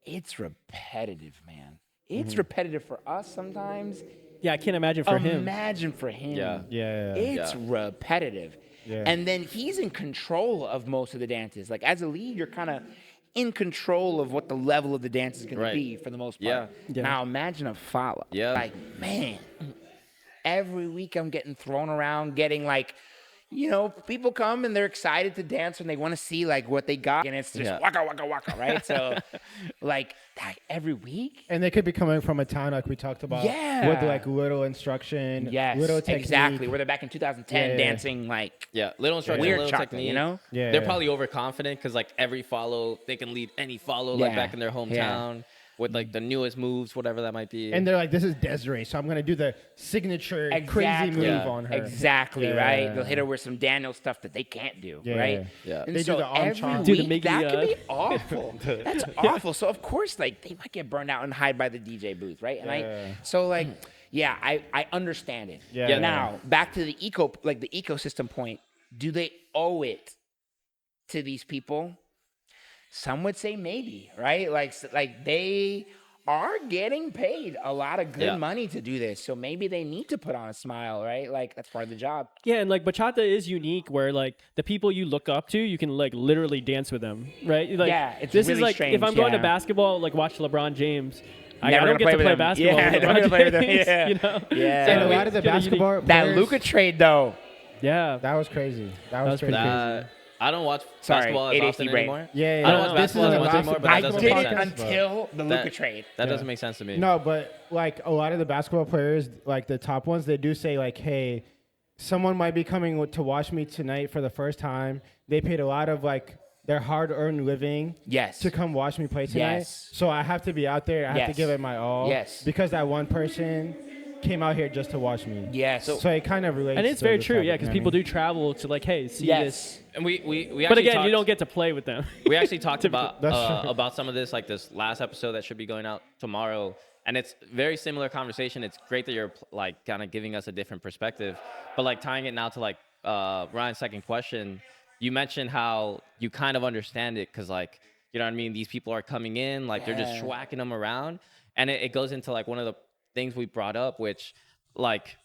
It's repetitive, man. It's repetitive for us sometimes.
Yeah, I can't imagine for him.
Imagine for him.
Yeah.
Yeah.
It's repetitive.
Yeah.
And then he's in control of most of the dances. Like as a lead, you're kind of in control of what the level of the dance is going
Right.
to be for the most
Yeah.
part.
Yeah.
Now imagine a follow.
Yeah.
Like, man, every week I'm getting thrown around, getting like, people come and they're excited to dance and they want to see like what they got. And it's just
Yeah.
waka, waka, waka, right? So like every week.
And they could be coming from a town like we talked about.
Yeah.
With like little instruction.
Yes,
Little technique.
exactly. Where they're back in 2010
Yeah.
dancing like
Yeah, little instruction,
weird
little
chocolate,
technique.
Yeah.
They're probably overconfident because like every follow, they can lead any follow like
Yeah.
back in their hometown with like the newest moves, whatever that might be.
And they're like, this is Desiree, so I'm going to do the signature crazy move
Yeah.
on her.
Exactly, right?
Yeah.
They'll hit her with some Daniel stuff that they can't do,
Yeah.
right?
Yeah.
And
They do
so
the arm
every
charm.
Do the
week,
Mickey,
that could be awful. That's awful. So of course, like they might get burned out and hide by the DJ booth, right? And I understand it.
Yeah.
Now back to the ecosystem point. Do they owe it to these people? Some would say maybe, right? Like they are getting paid a lot of good money to do this. So maybe they need to put on a smile, right? Like that's part of the job.
Yeah, and like bachata is unique where like the people you look up to, you can like literally dance with them, right? Like,
Yeah, it's
this
really
is like
strange,
if I'm going to
yeah.
basketball, like watch LeBron James. I
Never
don't
gonna
get to
play
play
with him.
basketball.
Yeah,
with
never gonna
LeBron
play with him.
James,
Yeah.
you know?
Yeah.
And a
So
lot of the
it's kinda
basketball
unique.
That
players,
Luka trade though.
Yeah.
that was crazy. That was
pretty
crazy.
crazy.
I don't watch
Sorry,
basketball as
ADHD
often
brain.
anymore.
Yeah,
I don't watch
this
basketball
is
as
a
much anymore, but
I
that doesn't
did
make
it
sense.
until the Luka
That-
trade.
That doesn't make sense to me.
No, but like a lot of the basketball players, like the top ones, they do say like, "Hey, someone might be coming to watch me tonight for the first time. They paid a lot of like their hard-earned living
Yes.
to come watch me play tonight.
Yes.
So I have to be out there. I have to
Yes.
give it my all.
Yes.
Because that one person came out here just to watch me.
Yes.
So it kind of relates.
And it's
to
very
this
true,
topic,
yeah,
you
because
know
people
what I mean?
do travel to like, hey, see
yes.
this.
And we actually
But again,
talked,
you don't get to play with them.
we actually talked about
That's true.
about some of this, like this last episode that should be going out tomorrow, and it's very similar conversation. It's great that you're like kind of giving us a different perspective, but like tying it now to like Ryan's second question, you mentioned how you kind of understand it because like you know what I mean. These people are coming in, like they're just
Yeah.
schwacking them around, and it goes into like one of the things we brought up, which like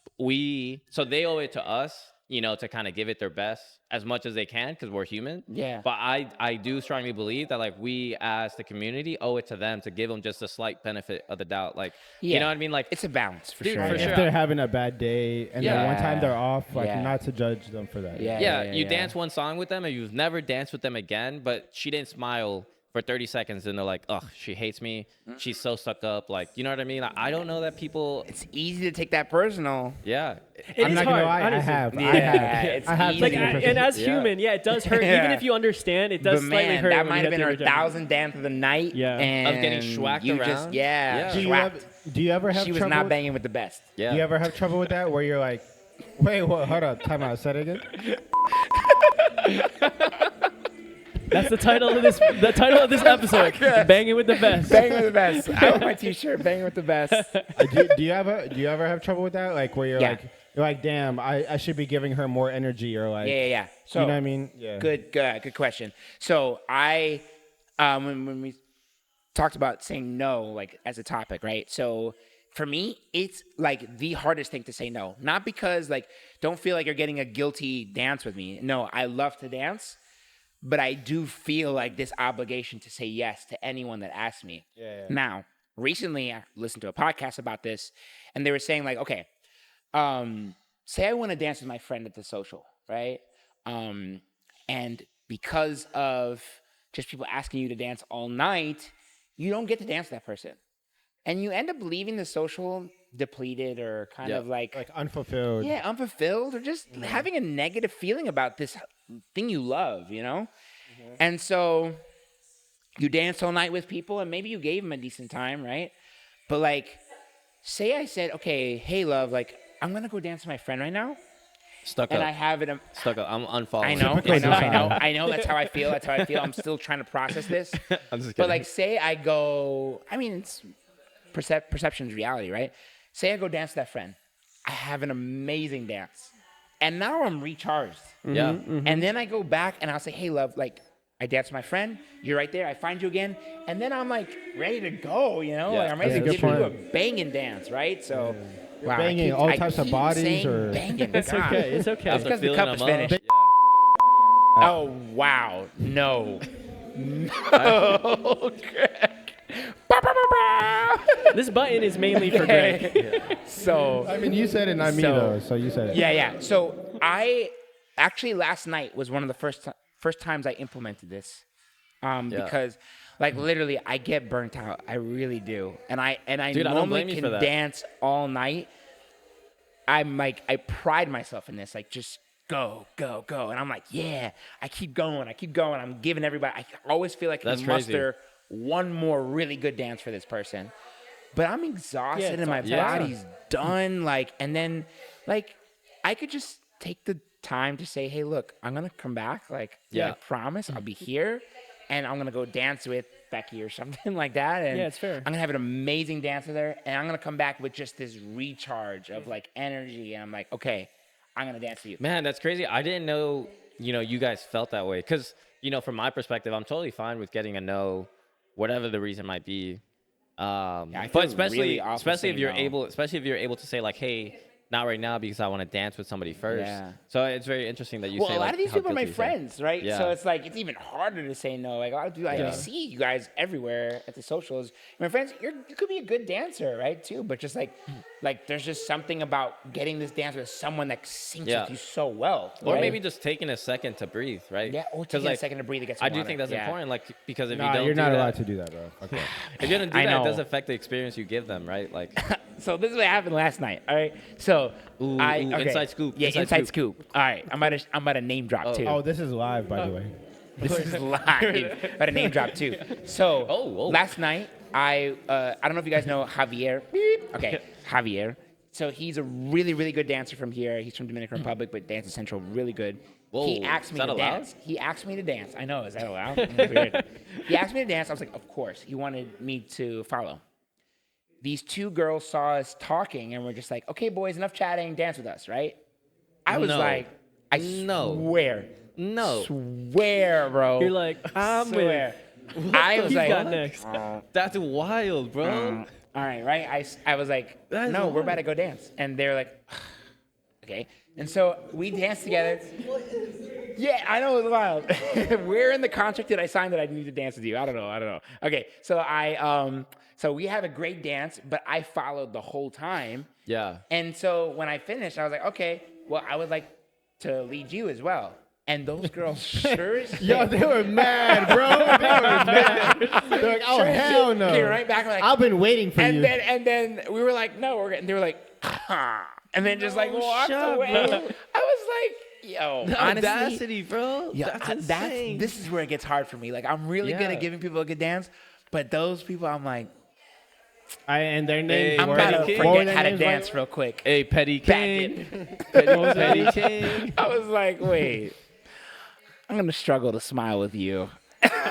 so they owe it to us, you know, to kind of give it their best as much as they can because we're human.
Yeah.
But I do strongly believe that like we as the community owe it to them to give them just a slight benefit of the doubt. Like, you know what I mean? Like,
it's a balance for
Dude,
sure.
for
If
sure.
they're having a bad day and then one time they're off, like
Yeah.
not to judge them for that.
Yeah.
you dance one song with them and you've never danced with them again, but she didn't smile for 30 seconds and they're like, ugh, she hates me. She's so stuck up. Like, you know what I mean? Like, I don't know that people,
It's easy to take that personal.
yeah.
It
I'm
is
not gonna
hard,
lie, I
honestly.
have.
It's
I have
easy.
Like,
taken it
and as
Yeah.
human, yeah, it does hurt. Even
Yeah.
if you understand, it does
But
slightly
man,
hurt.
that
when
might
you
have been
to
our
reject it.
1,000th dance of the night.
Yeah.
And
Of getting schwacked
you just,
around.
yeah,
Do you,
schwacked.
do you ever have
She was
trouble?
not banging with the best.
Yeah.
Do you ever have trouble with that where you're like, wait, what? Hold up, time out. Say it again.
That's the title of this. The title of this episode: "Banging with the Best."
Banging with the best. I have my T-shirt. Banging with the best.
Do you ever have trouble with that? Like where you're like, damn, I should be giving her more energy or like,
Yeah. So
you know what I mean? Yeah.
Good question. So I, when we talked about saying no, like as a topic, right? So for me, it's like the hardest thing to say no. Not because like, don't feel like you're getting a guilty dance with me. No, I love to dance, but I do feel like this obligation to say yes to anyone that asks me.
Yeah.
Now, recently I listened to a podcast about this, and they were saying like, okay, say I want to dance with my friend at the social, right? And because of just people asking you to dance all night, you don't get to dance with that person. And you end up leaving the social depleted or kind of like
unfulfilled.
yeah, unfulfilled or just having a negative feeling about this thing you love, you know? And so you dance all night with people and maybe you gave them a decent time, right? But like, say I said, okay, hey love, like I'm going to go dance with my friend right now.
Stuck
And
up.
I have it.
Stuck up. I'm unfollowing.
I know,
Typical Josiah.
I know. That's how I feel. I'm still trying to process this.
I'm just kidding.
But like, say I go, I mean, it's perception's reality, right? Say I go dance with that friend. I have an amazing dance. And now I'm recharged.
yeah.
And then I go back and I'll say, hey, love, like, I danced with my friend. You're right there. I find you again. And then I'm like ready to go, you know?
Yeah.
Like, I'm ready
That's
to
a
give
good
you a
point.
banging dance, right? So, wow,
banging all types of
keep
bodies
saying
or-
banging.
It's
God.
okay. It's okay.
That's because the
feeling
cup
them
is
up.
finished.
Yeah.
Oh, wow. No. No, Greg. Ba, ba, ba, ba.
This button is mainly for Greg.
So,
I mean, you said it, not me
So-
though. So you said it.
yeah. So I actually last night was one of the first times I implemented this, because like literally I get burnt out. I really do, and I
Dude, I don't
normally
blame you
can
for that.
dance all night. I'm like I pride myself in this, like just go, and I'm like yeah, I keep going. I'm giving everybody. I always feel like I
That's
can
crazy.
muster one more really good dance for this person. But I'm exhausted and my
Yeah.
body's done. Like, and then, like, I could just take the time to say, "Hey, look, I'm gonna come back. Like,
Yeah.
I promise, I'll be here, and I'm gonna go dance with Becky or something like that. And
Yeah, it's fair.
I'm gonna have an amazing dance with her, and I'm gonna come back with just this recharge of like energy. And I'm like, okay, I'm gonna dance with you.
Man, that's crazy. I didn't know, you guys felt that way. Because, from my perspective, I'm totally fine with getting a no, whatever the reason might be.
I
But
feel
especially,
really awful
especially if
saying
you're
no.
able to say like, hey, not right now because I want to dance with somebody first.
Yeah.
So it's very interesting that you
Well,
say
a lot
like,
of these
how
people are my
guilty you feel.
friends, right?
Yeah.
So it's like it's even harder to say no. Like a lot of people, I see you guys everywhere at the socials. My friends, you could be a good dancer, right? Too, but just like there's just something about getting this dance with someone that syncs
Yeah.
with you so well,
Or
right?
maybe just taking a second to breathe, right?
yeah, or
'Cause,
taking
like,
a second to breathe against
I do
water.
think that's
Yeah.
important, like because if you
Nah,
don't,
you're
do
not
that,
allowed to do that, bro. Fuck that.
If you don't do
I
that, it
know.
does affect the experience you give them, right? Like,
So this is what happened last night. All right, so
Ooh,
okay.
inside scoop,
Yeah,
inside
inside scoop. All right, I'm about to name drop too.
Oh, this is live, by the way.
This is live. But a name drop too. So
Oh.
last night, I don't know if you guys know Javier. Beep. Okay, Javier. So he's a really, really good dancer from here. He's from Dominican Republic, but dances Central really good.
Whoa,
He asked me
is
to
that allowed?
dance. He asked me to dance. I know, is that allowed? Weird. He asked me to dance. I was like, of course. He wanted me to follow. These two girls saw us talking and were just like, okay, boys, enough chatting, dance with us, right? I was
No.
like, I
No.
swear.
No.
Swear, bro.
You're like, I'm
swear.
with.
I was
You
like,
got next.
That's wild, bro.
all right, right? I was like,
That is
no, we're
wild.
about to go dance. And they're like, okay. And so we danced together. Yeah, I know it was wild. Where in the contract did I sign that I need to dance with you? I don't know. Okay, so so we had a great dance, but I followed the whole time.
Yeah.
And so when I finished, I was like, okay, well, I would like to lead you as well. And those girls sure as
Yo,
shit-
they were mad, bro. They were mad. They're like, oh,
sure as
hell
shit
no.
came right back like,
I've been waiting for you.
and then we were like, no, we're getting. They were like, and then just like walked
shut
away.
up.
I was like, yo,
The
honestly,
audacity, bro.
yeah,
That's insane.
this is where it gets hard for me. Like I'm really good
Yeah.
at giving people a good dance, but those people, I'm like,
And their names
Hey,
I'm
were.
about to
Petty King.
what were
forget
their
how to
names,
dance
right?
real quick.
Hey, Petty
Back
King.
in.
Petty King.
I was like, wait, I'm gonna struggle to smile with you.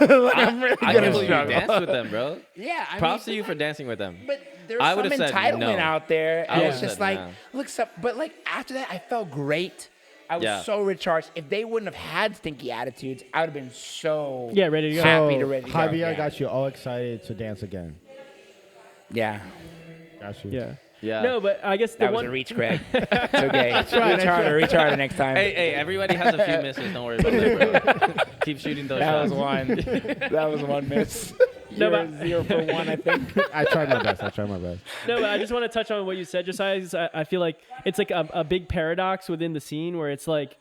Like, I'm really
I
gonna
can't believe you
struggle.
danced with them, bro.
Yeah, I
Props
mean,
to you for dancing with them.
But there's
I
some
would've said
entitlement
no.
out there.
I
And
would've
it's just
said
like,
no.
look, but like after that, I felt great. I was
Yeah.
so recharged. If they wouldn't have had stinky attitudes, I would have been so
Yeah, ready to go.
happy
So,
to ready to go.
Javier
Yeah.
got you all excited to dance again.
Yeah,
Got you.
Yeah.
Yeah.
No, but I guess the
that was
one.
a reach, Craig. It's okay.
right,
Reach harder next time.
Hey, everybody has a few misses. Don't worry about that, bro. Keep shooting those
that
shots.
was one. That was one miss.
No,
You're
but-
0 for 1, I think.
I tried my best.
No, but I just want to touch on what you said, Josiah. 'Cause I feel like it's like a big paradox within the scene where it's like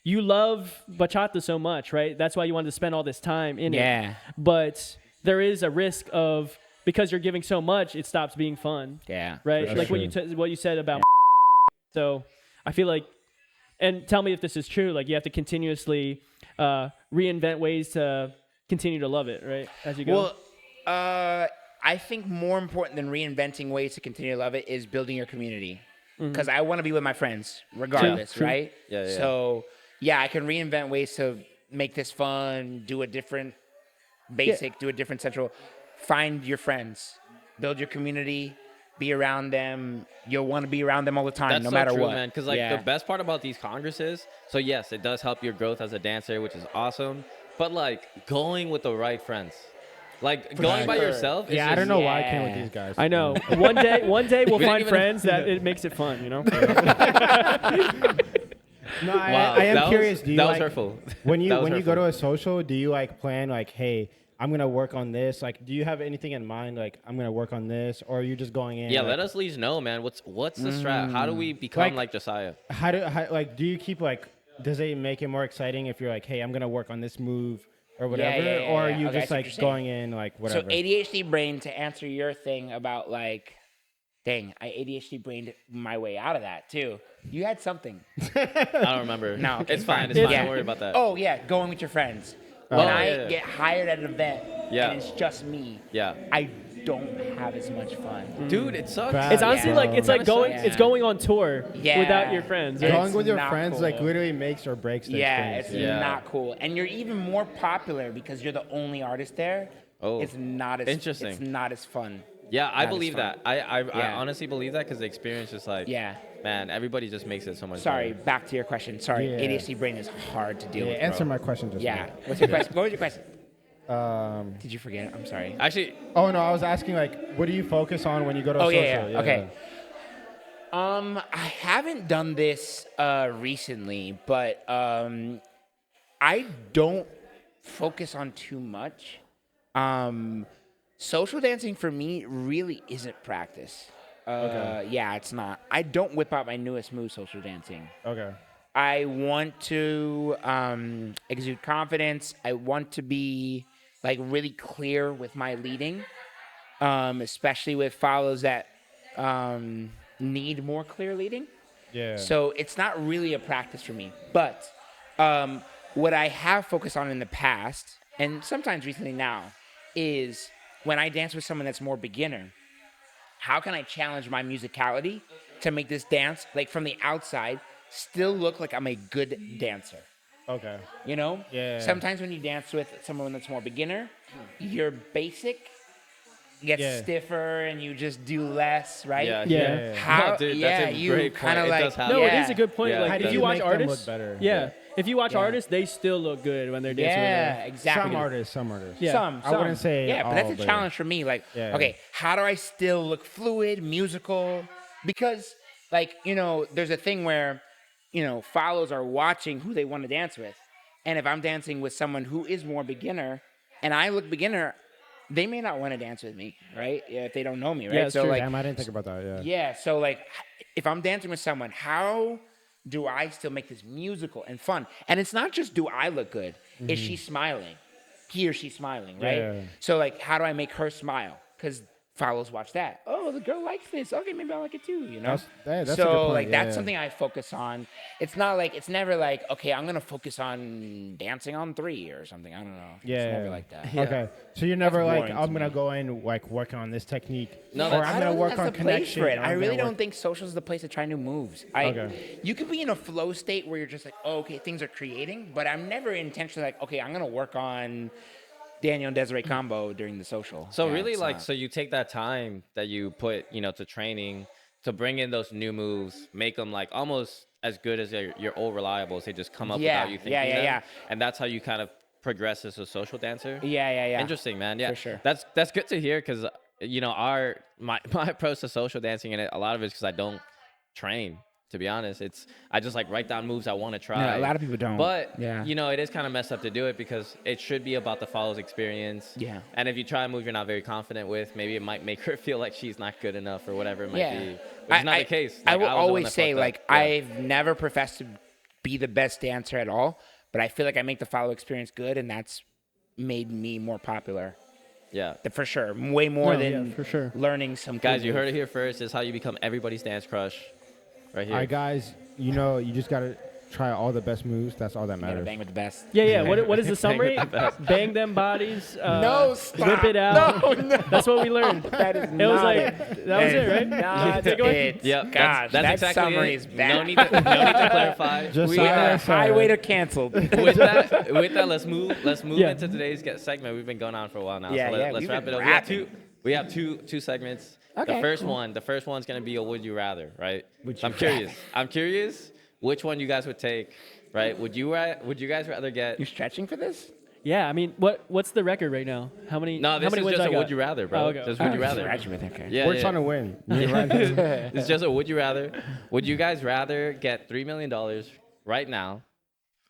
you love bachata so much, right? That's why you wanted to spend all this time in it.
Yeah.
But there is a risk of because you're giving so much, it stops being fun,
Yeah.
right?
That's
Like what you said about. So I feel like, and tell me if this is true. Like you have to continuously reinvent ways to continue to love it, right? As you go.
Well, I think more important than reinventing ways to continue to love it is building your community. Because I want to be with my friends regardless,
True.
right?
Yeah, yeah.
So, yeah, I can reinvent ways to make this fun, do a different basic, do a different central. Find your friends, build your community, be around them. You'll want to be around them all the time,
That's
no
so
matter
true,
what.
man. Because like
Yeah.
the best part about these congresses, so yes, it does help your growth as a dancer, which is awesome. But like going with the right friends, like going by
sure.
yourself. is
Yeah, I
just-
don't know why I came with
Yeah.
these guys.
I know. One day we'll
We didn't
find
even-
friends that it makes it fun, you know?
No,
Wow,
I am
that
curious.
Was,
Do you
that
like,
was hurtful.
when you
That was
when you go to
hurtful.
a social, do you like plan like, hey, I'm gonna work on this? Like, do you have anything in mind? Like, I'm gonna work on this, or are you just going in?
Yeah,
like,
let us leads know, man. What's the strat? How do we become
Like-
like Josiah?
How do you keep like? Does it make it more exciting if you're like, hey, I'm gonna work on this move or whatever,
yeah,
or are
yeah.
you
Okay, I
just
see what
like
you're saying.
going in like whatever?
So ADHD brain, to answer your thing about like, dang, I ADHD brained my way out of that too. You had something.
I don't remember.
No, okay,
it's fine. It's
fine.
fine.
Yeah.
Don't worry about that.
Oh yeah, going with your friends.
Oh,
When I
yeah.
get hired at an event
Yeah.
and it's just me,
Yeah,
I don't have as much fun.
dude, it sucks.
Bad.
It's honestly
Yeah.
like it's like
Kinda
going
sucks.
it's going on tour
Yeah.
without your friends.
Yeah.
Right?
Going with your
not
friends like
cool.
literally makes or breaks the
Yeah,
experience.
it's
Yeah.
not cool. And you're even more popular because you're the only artist there.
Oh,
It's not as
interesting.
It's not as fun.
Yeah, I
That is
believe
fun.
that. I
Yeah.
honestly believe that because the experience is like,
Yeah.
man, everybody just makes it so much.
Sorry,
better.
back to your question. Sorry,
Yeah.
ADHD brain is hard to deal
Yeah,
with.
answer
bro.
my question just
Yeah. What's your question? What was your question?
now.
Did you forget? I'm sorry.
Actually,
Oh no, I was asking like, what do you focus on when you go to a
Oh
social?
yeah. Okay. I haven't done this recently, but I don't focus on too much. Social dancing for me really isn't practice.
Okay.
Yeah, it's not. I don't whip out my newest move social dancing.
Okay.
I want to exude confidence. I want to be like really clear with my leading, especially with follows that need more clear leading.
Yeah.
So it's not really a practice for me. But what I have focused on in the past, and sometimes recently now, is when I dance with someone that's more beginner, how can I challenge my musicality to make this dance, like from the outside, still look like I'm a good dancer.
Okay.
You know?
Yeah.
Sometimes when you dance with someone that's more beginner, your basic gets
Yeah.
stiffer and you just do less, right?
Yeah.
Yeah.
How?
No, dude,
yeah,
that's a
you
great point.
kind of
It
like.
does happen.
No,
yeah.
it is a good point.
Yeah.
Like
How do
if
you
you watch
make them
artists,
look better?
yeah. If you watch
Yeah.
artists, they still look good when they're dancing.
Yeah,
With
exactly.
Some artists.
Yeah.
Some.
I wouldn't say
Yeah, but that's
all,
a
but-
challenge for me. Like,
Yeah.
okay, how do I still look fluid, musical? Because, like, there's a thing where, follows are watching who they want to dance with. And if I'm dancing with someone who is more beginner and I look beginner, they may not want to dance with me, right? Yeah, if they don't know me, right?
Yeah, it's
so
true.
like,
Damn, I didn't think about that. Yeah.
yeah, so like, if I'm dancing with someone, how do I still make this musical and fun? And it's not just do I look good? Is she smiling? He or she smiling, right?
Yeah.
So like, how do I make her smile? Because follows watch that. Oh, the girl likes this. Okay, maybe I like it too.
That's a
so
good point.
like
Yeah,
that's
yeah.
something I focus on. It's never like, okay, I'm gonna focus on dancing on 3 or something. I don't know.
Yeah.
It's never like that.
Okay. So you're never
That's
like,
boring to
I'm gonna
me.
go in like working on this technique,
No,
or
that's-
I'm
I
gonna
don't
work
think
on
that's the place
connection.
for it.
or
I
I'm
really
gonna
don't think social's the place to try new moves.
Okay.
You could be in a flow state where you're just like, oh, okay, things are creating, but I'm never intentionally like, okay, I'm gonna work on Daniel and Desiree combo during the social.
So
Yeah,
really,
it's
like,
not.
so you take that time that you put, to training to bring in those new moves, make them like almost as good as your old reliables. They just come up
Yeah,
without you thinking
yeah,
them.
yeah.
And that's how you kind of progress as a social dancer.
Yeah.
Interesting, man. Yeah,
For sure.
That's good to hear because my approach to social dancing, and a lot of it's because I don't train. To be honest, I just like write down moves I want to try.
Yeah, a lot of people don't.
But
Yeah.
it is kind of messed up to do it because it should be about the follows experience.
Yeah.
And if you try a move you're not very confident with, maybe it might make her feel like she's not good enough or whatever it might
Yeah.
be. Which is not the case.
I
Like,
will
was the one
always
that
say,
fucked
like,
up. Yeah.
I've never professed to be the best dancer at all, but I feel like I make the follow experience good, and that's made me more popular.
Yeah.
For sure. Way more
No,
than
yeah, for sure.
learning some
Guys,
cool
you heard
move.
it here first. This is how you become everybody's dance crush. Right here.
All right, guys. You just gotta try all the best moves. That's all that
You gotta
matters.
bang with the best.
Yeah. What is the summary? Bang them bodies.
No, stop.
Whip it out.
No.
That's what we learned.
That is
It was
not
like
it.
that was it, right?
Not
Take it away.
it.
Yep.
Gosh,
that's
that
exactly
summary
it.
is bad.
No need to clarify.
Just
We
Josiah
are
said-
highway to canceled.
with that, let's move
Yeah.
into today's segment. We've been going on for a while now.
Yeah,
so
yeah,
let's
we've
wrap it
been
up.
rapping.
We have two segments.
Okay,
the first
cool.
one's gonna be a would you rather, right?
Would
So
you
I'm curious which one you guys would take, right? Would you guys rather get?
You're stretching for this?
Yeah, I mean, what's the record right now? How many?
No,
how
this
many
is
wins
just
I
a
got?
would you rather, bro.
Oh, okay.
Just would you rather.
Scratching with, okay.
Yeah,
We're
yeah.
trying to win. Me and Ryan-
It's just a would you rather. Would you guys rather get $3 million right now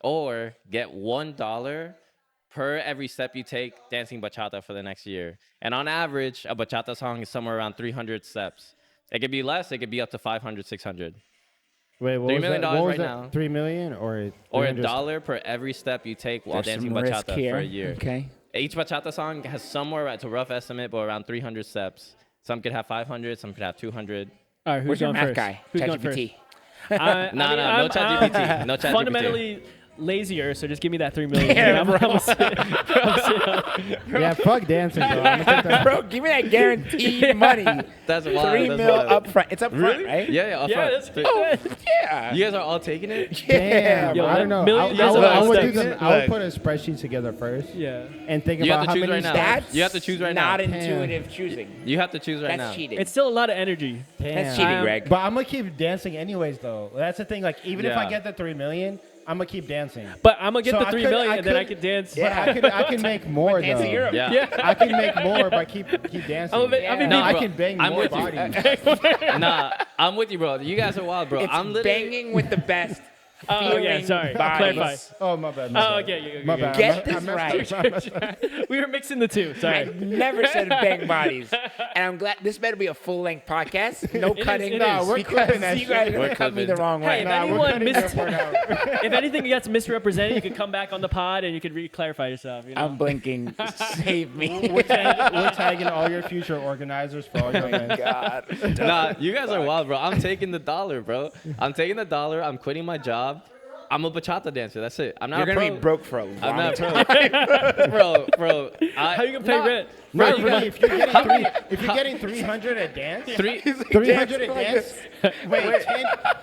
or get $1 per every step you take dancing bachata for the next year? And on average, a bachata song is somewhere around 300 steps. It could be less. It could be up to 500, 600.
Wait, what
$3
was
million
that? What was
right
that?
now.
3 million or
Or a
300?
dollar per every step you take while
There's
dancing
some risk
bachata
here.
for a year.
Okay.
Each bachata song has somewhere, it's a rough estimate, but around 300 steps. Some could have 500, some could have 200.
All right, who's
Where's your
going
math
first?
guy?
Who's going first?
ChatGPT.
No
I'm
ChatGPT. No ChatGPT.
fundamentally lazier, so just give me that 3 million.
Yeah,
I'm gonna sit up.
Yeah, fuck dancing, bro. I'm gonna take that.
Bro, give me that guaranteed money.
That's wild.
3
That's
mil
wild.
up front. It's up front,
Really?
right?
Yeah, up
Yeah,
front.
that's good.
Oh, yeah.
You guys are all taking it?
Yeah.
Damn,
Yo,
I don't know.
million-
I
that's
would-
a lot
I
of
would do
steps.
some- I would
Look.
put a spreadsheet together first
Yeah.
and think
You have
about
to
how
choose
many
right now.
steps.
That's
You have to choose right
not
now.
intuitive choosing.
You have to choose right
That's
now.
cheating.
It's still a lot of energy.
That's
Damn.
cheating, Greg.
But I'm gonna keep dancing anyways, though. That's the thing. Like, even if I
Yeah.
get the 3 million, I'm gonna keep dancing.
But I'm gonna get
So
the
I
3
could-
million,
I
and then I
could-
could dance.
But I can make more
Dance
though.
in Europe.
Yeah.
Yeah.
I can make more by keep dancing.
I mean,
No,
I
bro,
can bang
I'm
more
with you.
bodies.
Nah, I'm with you, bro. You guys are wild, bro.
It's
I'm literally.
banging with the best.
Oh yeah,
feeling
sorry.
bodies.
Clarify.
Oh my bad.
Oh, okay.
My bad.
Get
I
this
messed up.
right.
I messed up.
We were mixing the two.
I
Sorry.
never said bang bodies. And I'm glad this better be a full-length podcast. No
is,
cutting.
it
No,
is.
we're
Because
clipping that
you
shit.
guys
We're
cut me
clipping.
the wrong
Hey,
way.
if
Nah, we're
anyone
cutting
missed,
your part out.
if anything gets misrepresented, you could come back on the pod and you could re-clarify yourself. You know?
I'm blinking. Save me.
We're tagging all your future organizers for all your events.
God.
Nah, you guys are wild, bro. I'm taking the dollar, bro. I'm taking the dollar. I'm quitting my job. I'm a bachata dancer. That's it. I'm not
You're
a
gonna
pro.
be broke for a
I'm
long
not
time.
bro.
How you gonna pay rent?
Bro,
No,
you
bro,
got-
if you're getting 300 a dance,
three.
300 a dance.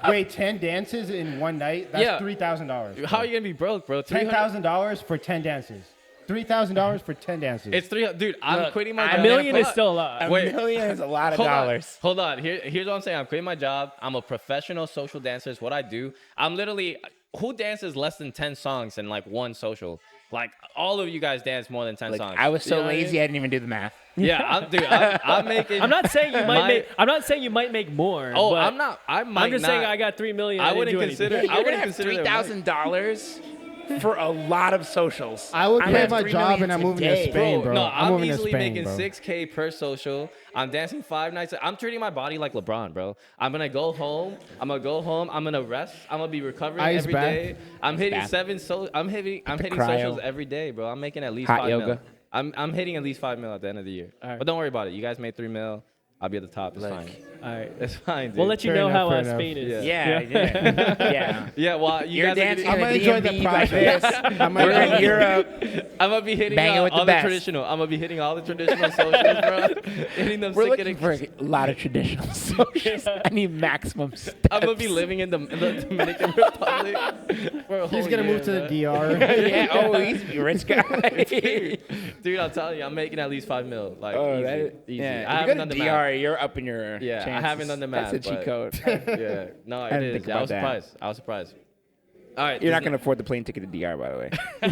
Wait, 10 dances in one night. That's
Yeah.
$3,000.
How are you gonna be broke, bro?
$10,000 for 10 dances. $3,000 for 10 dances.
It's dude. I'm
Look,
quitting my
I'm
job.
A million is
Hold
still a
on.
lot.
A
Wait.
million is a lot of
Hold
dollars.
On. Hold on. Here's what I'm saying. I'm quitting my job. I'm a professional social dancer. It's what I do. I'm literally who dances less than 10 songs in like one social? Like all of you guys dance more than 10
Like,
songs.
I was
You
so
know what I
lazy,
mean?
I didn't even do the math.
Yeah, I'm making.
I'm not saying you might
My-
make. I'm not saying you might make more.
Oh,
but
I'm not. I might
I'm just
not.
saying I got 3 million.
I
didn't
wouldn't
do anything.
consider.
You're
I
gonna
wouldn't
have
consider that
$3,000 for a lot of socials.
I would
I'm
quit
at
my
3
job
million
and I'm moving to
today.
Spain, bro.
No,
I'm
I'm
moving to
easily
Spain,
making
bro.
$6K per social. I'm dancing 5 nights. I'm treating my body like LeBron, bro. I'm gonna go home. I'm gonna rest. I'm gonna be recovering
Ice
every
bath.
day. I'm hitting
bath.
I'm hitting
cryo.
socials every day, bro. I'm making at least
Hot
5
yoga.
mil. I'm hitting at least 5 mil at the end of the year.
All right.
But don't worry about it. You guys made 3 mil. I'll be at the top. It's
Look.
fine.
All right.
It's fine, dude.
We'll let you
Fair
know
enough,
how
fair enough.
Spain is.
Yeah, yeah.
Yeah, well, you
You're
guys are
dancing
getting-
in
I'm
the
gonna enjoy the
DMV like
process.
this.
I'm
We're
gonna-
in Europe.
I'm gonna be hitting
Banging with the
all
best.
traditional. I'm gonna be hitting all the traditional socials, bro. Hitting them
We're
sick
looking
and
for a lot of traditional socials. I need maximum steps.
I'm gonna be living in the Dominican Republic. For a
He's
whole
gonna
year,
move to the
bro.
DR.
Yeah, oh, he's a rich guy.
Dude, I'm telling you, I'm making at least 5 mil. Like,
Oh,
easy,
that is,
easy.
yeah.
I
If
haven't
you
done
go
the
to
math.
DR, you're up in your
Yeah, I
chances.
haven't done the math.
That's a cheat
but-
code.
Yeah, no,
I
it
didn't
is.
think
Yeah, I was
about that.
surprised. I was surprised. All right,
You're
this
not going to afford the plane ticket to DR, by the way.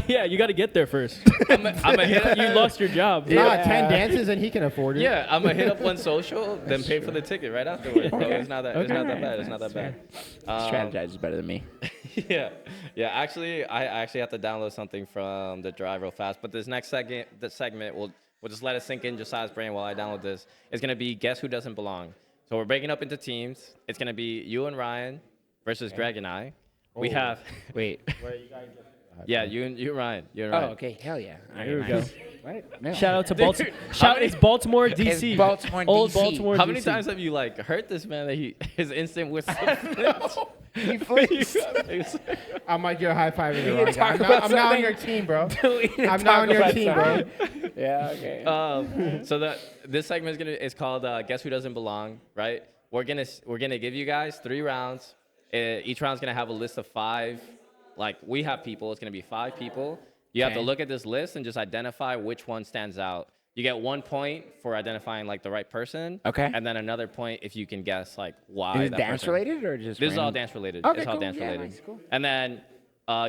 Yeah, you got to get there first.
I'm gonna hit.
You lost your job.
Nah,
Yeah.
10 dances and he can afford it.
Yeah, I'm gonna hit up one social, then pay for the ticket right afterwards. Bro.
Okay.
It's not that. It's
Okay.
not that bad. It's not that bad.
Strategize is better than me.
Yeah. Actually, I actually have to download something from the drive real fast. But this next segment, we'll just let it sink in Josiah's brain while I download this. It's gonna be guess who doesn't belong. So we're breaking up into teams. It's gonna be you and Ryan versus Greg and I. We have
Wait.
yeah, you and Ryan. You and
Oh,
Ryan.
okay. Hell yeah. All right,
Here we
nice.
go.
What? No.
Shout out to
Dude,
Baltimore.
how many-
It's Baltimore, DC.
It's Baltimore,
Old
DC.
Baltimore,
How many
DC.
times have you like hurt this man that his instant whistle?
He flinched.
I might get a high five in
We
the
can
wrong
talk
guy.
about
I'm now on
something.
your team, bro.
We can
I'm
talk
now on your
about
team, bro.
something. Yeah, okay.
So this segment is called Guess Who Doesn't Belong, right? We're gonna give you guys 3 rounds. Each round's gonna have a list of 5. Like we have people, it's gonna be 5 people. You have to
Okay.
look at this list and just identify which one stands out. You get 1 point for identifying like the right person.
Okay.
And then another point if you can guess like why.
Is it
that
dance
person-
related or just?
This is all
random?
dance related.
Okay,
it's all
cool.
dance
Yeah,
related.
nice, cool.
And then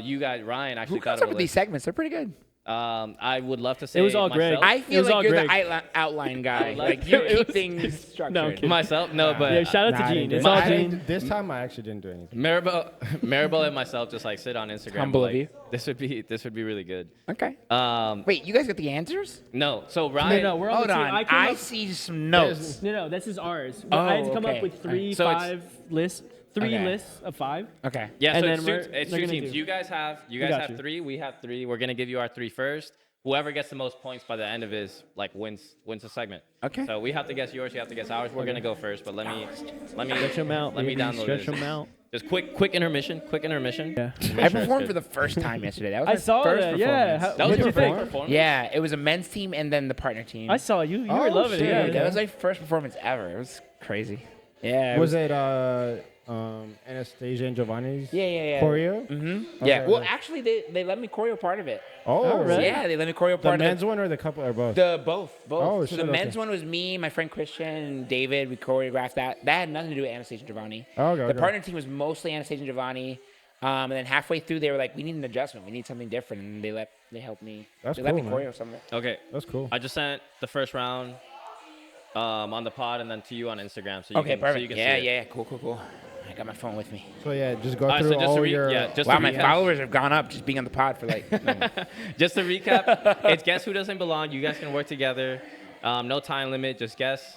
you guys, Ryan actually
Who
thought
comes
of
up
a
with these
list.
segments? They're pretty good.
I would love to say
was all Greg.
myself.
I
It
feel
was all
like you're the
Greg.
outline guy.
like-
Like you
It
keep
was-
things structured.
No, I'm kidding.
Myself, no, but
Yeah, shout out
Nah,
to
I
Gene.
didn't do
It's
it.
all
I
Gene.
didn't- This time I actually didn't do anything.
Maribel and myself just like sit on Instagram.
Humble
but,
of
like,
you.
This would be really good.
Okay.
Um,
Wait, you guys got the answers?
no, so
No,
Ryan.
no, we're on
Hold
the team.
on.
I came
I
up,
see some notes.
no, this is ours.
Oh,
I had to come
okay.
up with 3,
So it's-
5 lists. 3
Okay.
lists of 5.
Okay.
Yeah,
and
so
then
it's
we're-
two
they're gonna
teams.
do-
You guys have
got you.
3. We have 3. We're gonna give you our 3 first. Whoever gets the most points by the end of his like wins the segment.
Okay.
So we have to guess yours. You have to guess ours. We're gonna go first, but let me
Stretch them out.
let me
baby.
download
Stretch
this.
them out.
Just quick intermission. Quick intermission.
Yeah.
Make
I
sure it's
performed
good.
for the first time yesterday. That was
I
my
saw
first
that. Yeah.
performance.
That was
what'd
your
you
first
think?
performance.
Yeah, it was a men's team and then the partner team.
I saw you. You
Oh,
were loving
shit.
it. Yeah.
Dude,
Yeah.
that was my first performance ever. It was crazy. Yeah.
Was it Anastasia and Giovanni's
Yeah.
choreo?
Mm-hmm. Yeah.
Okay.
Well, actually, they let me choreo part of it.
Oh,
really?
Yeah, they let me choreo
The
part of
men's
it.
one or the couple or both?
Both.
Oh,
so
shit,
the
okay.
men's one was me, my friend Christian, and David. We choreographed that. That had nothing to do with Anastasia and Giovanni.
Oh, okay,
The
okay.
partner team was mostly Anastasia and Giovanni. And then halfway through, they were like, "We need an adjustment. We need something different." And they helped me.
That's
they let me
cool, man.
choreo some of it.
Okay.
That's cool.
I just sent the first round on the pod and then to you on Instagram. So you
Okay,
can,
perfect.
So you can
Yeah,
see it.
Cool. I got my phone with me.
So yeah, just go
All right,
through
so just
all
to
your.
just
Wow,
to
my
recap,
followers have gone up just being on the pod for like.
Just to recap, it's guess who doesn't belong. You guys can work together. No time limit. Just guess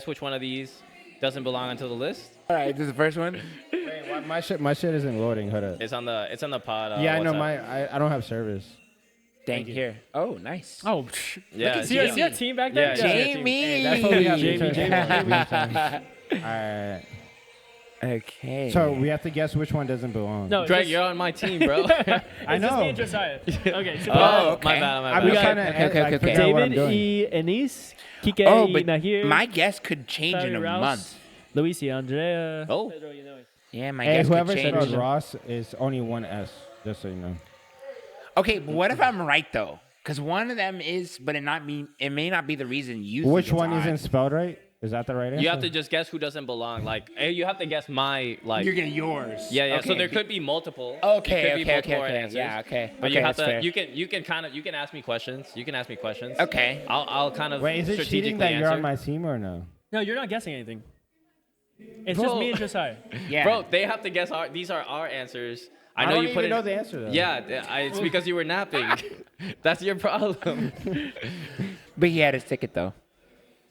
which one of these doesn't belong onto the list.
All right, this is the first one.
Wait, my shit isn't loading. Hold up.
It's on the pod.
Yeah, I know
WhatsApp.
I don't have service.
Thank you. Here. Oh, nice.
Oh,
Yeah,
see, see
Jamie.
that team back there?
Yeah,
Yeah.
Jamie.
That's what we have.
Jamie.
Alright.
Okay.
So we have to guess which one doesn't belong.
No,
Greg,
just-
you're on my team, bro.
I
it's just me
know.
and Josiah. Okay, so
Oh,
My
okay.
bad, my
I'm
bad.
just
Okay,
trying to
okay, okay.
figure out what I'm
David
doing.
E. Enis, Kike
Oh,
E.
but
Nahir,
my guess could change in a
Rouse,
month.
Luis E. Andrea.
Oh.
Pedro Inoue.
Yeah, my
Hey,
guess
whoever
could change.
spelled Ross is only one S, just so you know.
Okay, but what if I'm right though? Because one of them is, but it may not be the reason you. think
Which
it's
one
odd.
isn't spelled right? Is that the right answer?
You have to just guess who doesn't belong. Like, you have to guess my like.
You're getting yours.
Yeah, yeah. So
Okay,
there could be multiple.
Okay,
There could be
okay,
multiple
okay.
answers.
Yeah, okay.
But
okay,
you have
that's
to.
fair.
You can ask me questions. You can ask me questions.
Okay.
I'll kind of.
Wait, is it
strategically
cheating that you're
answer.
on my team or no?
No, you're not guessing anything. It's just
Bro.
me and Josiah.
Yeah.
Bro, they have to guess these are our answers. I know
don't
you put
even
it.
know the answer though.
Yeah, it's because you were napping. That's your problem.
But he had his ticket though.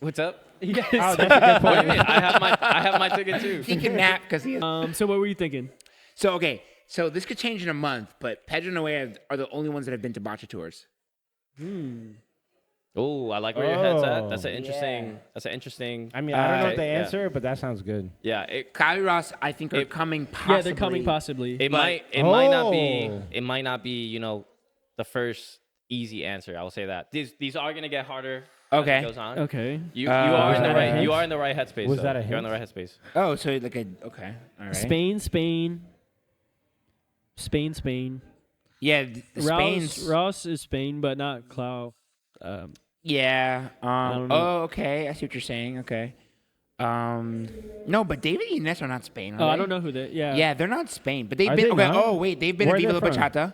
What's up?
Yes.
Oh, that's a good
What do you
point.
mean? I have my ticket too.
He can nap because he.
So what were you thinking?
So okay, so this could change in a month, but Pedro and Noé are the only ones that have been to Bocce tours.
Oh, I like where your head's at.
Oh.
That's an interesting.
Yeah.
That's an interesting.
I mean, I don't know the
yeah.
answer, but that sounds good.
Yeah, it
Kylie Ross, I think, are coming. Possibly.
Yeah, they're coming possibly.
it
But-
might might not be
Oh.
it might not be the first easy answer. I will say that these are gonna get harder.
Okay.
As it goes on.
Okay.
You are in the
that a
right.
hint?
You are in the right headspace.
Was
though.
that a
You're in the
hint?
right headspace.
Oh, so like a okay, all right.
Spain.
Yeah,
Ross,
Spain's.
Ross is Spain, but not Clau.
Yeah.
don't know.
Oh, okay. I see what you're saying. Okay. No, but David and Ines are not Spain. Are
Oh, I
they?
don't know who they. Yeah.
Yeah, they're not Spain, but they've
Are
been.
they
Okay.
not?
Oh, wait, they've been
Where
to
are
Viva
they
La
from?
Bachata.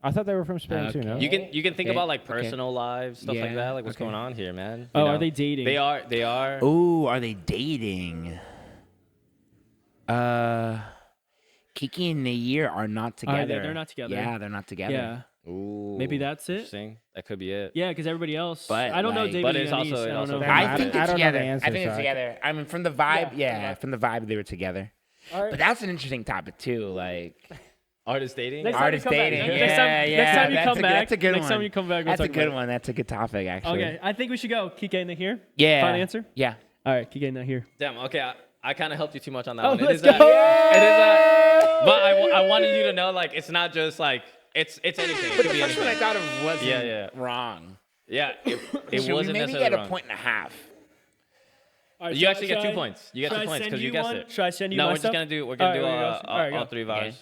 I thought they were from Spain too, no?
You can think
Okay.
about like
Okay.
personal lives, stuff like
Yeah,
that. Like what's
okay.
going on here, man.
Oh,
You
are
know?
they dating?
They are. They are.
Ooh, are they dating? Kiki and Nair are not together.
They're not together.
Yeah, they're not together.
Yeah.
Ooh,
Maybe that's it?
Interesting. That could be it.
Yeah, because everybody else.
But,
I don't know
like-
David
But it's
Yanis.
also-
I
it
don't
also
know.
could
I
I
think
don't
they're
know the
together.
answer,
I think
so
it's
I-
together. I mean, from the vibe,
Yeah, okay.
from the vibe, they were together.
All right.
But that's an interesting topic too. Like
Artist dating.
Next time you
artist
come back.
dating.
Next
Yeah,
time-
yeah.
next time you
that's
come
a,
back-
That's a good
next
one.
time you come back, we'll
That's a
talk
good
about it.
one. That's a good topic, actually.
Okay, I think we should go. Kike in here.
Yeah.
Final answer.
Yeah.
All right, Kike in here.
Damn. Okay. I kind of helped you too much on that
Oh,
one. It
let's
is
go.
that. It is that. But I wanted you to know, like, it's not just like it's anything. It
But
could
the
be
first one I
anything.
thought of wasn't
Yeah.
wrong.
Yeah. It
Should
wasn't
we maybe
necessarily
get
wrong.
a point and a half?
All right,
You
should
actually get
should
2
I-
points. You get
should
2
I
points
send
because you
you
guessed
one?
it.
Should I send you
No,
my
we're just
stuff?
gonna do
All right,
all
go.
3
Okay.
vibes.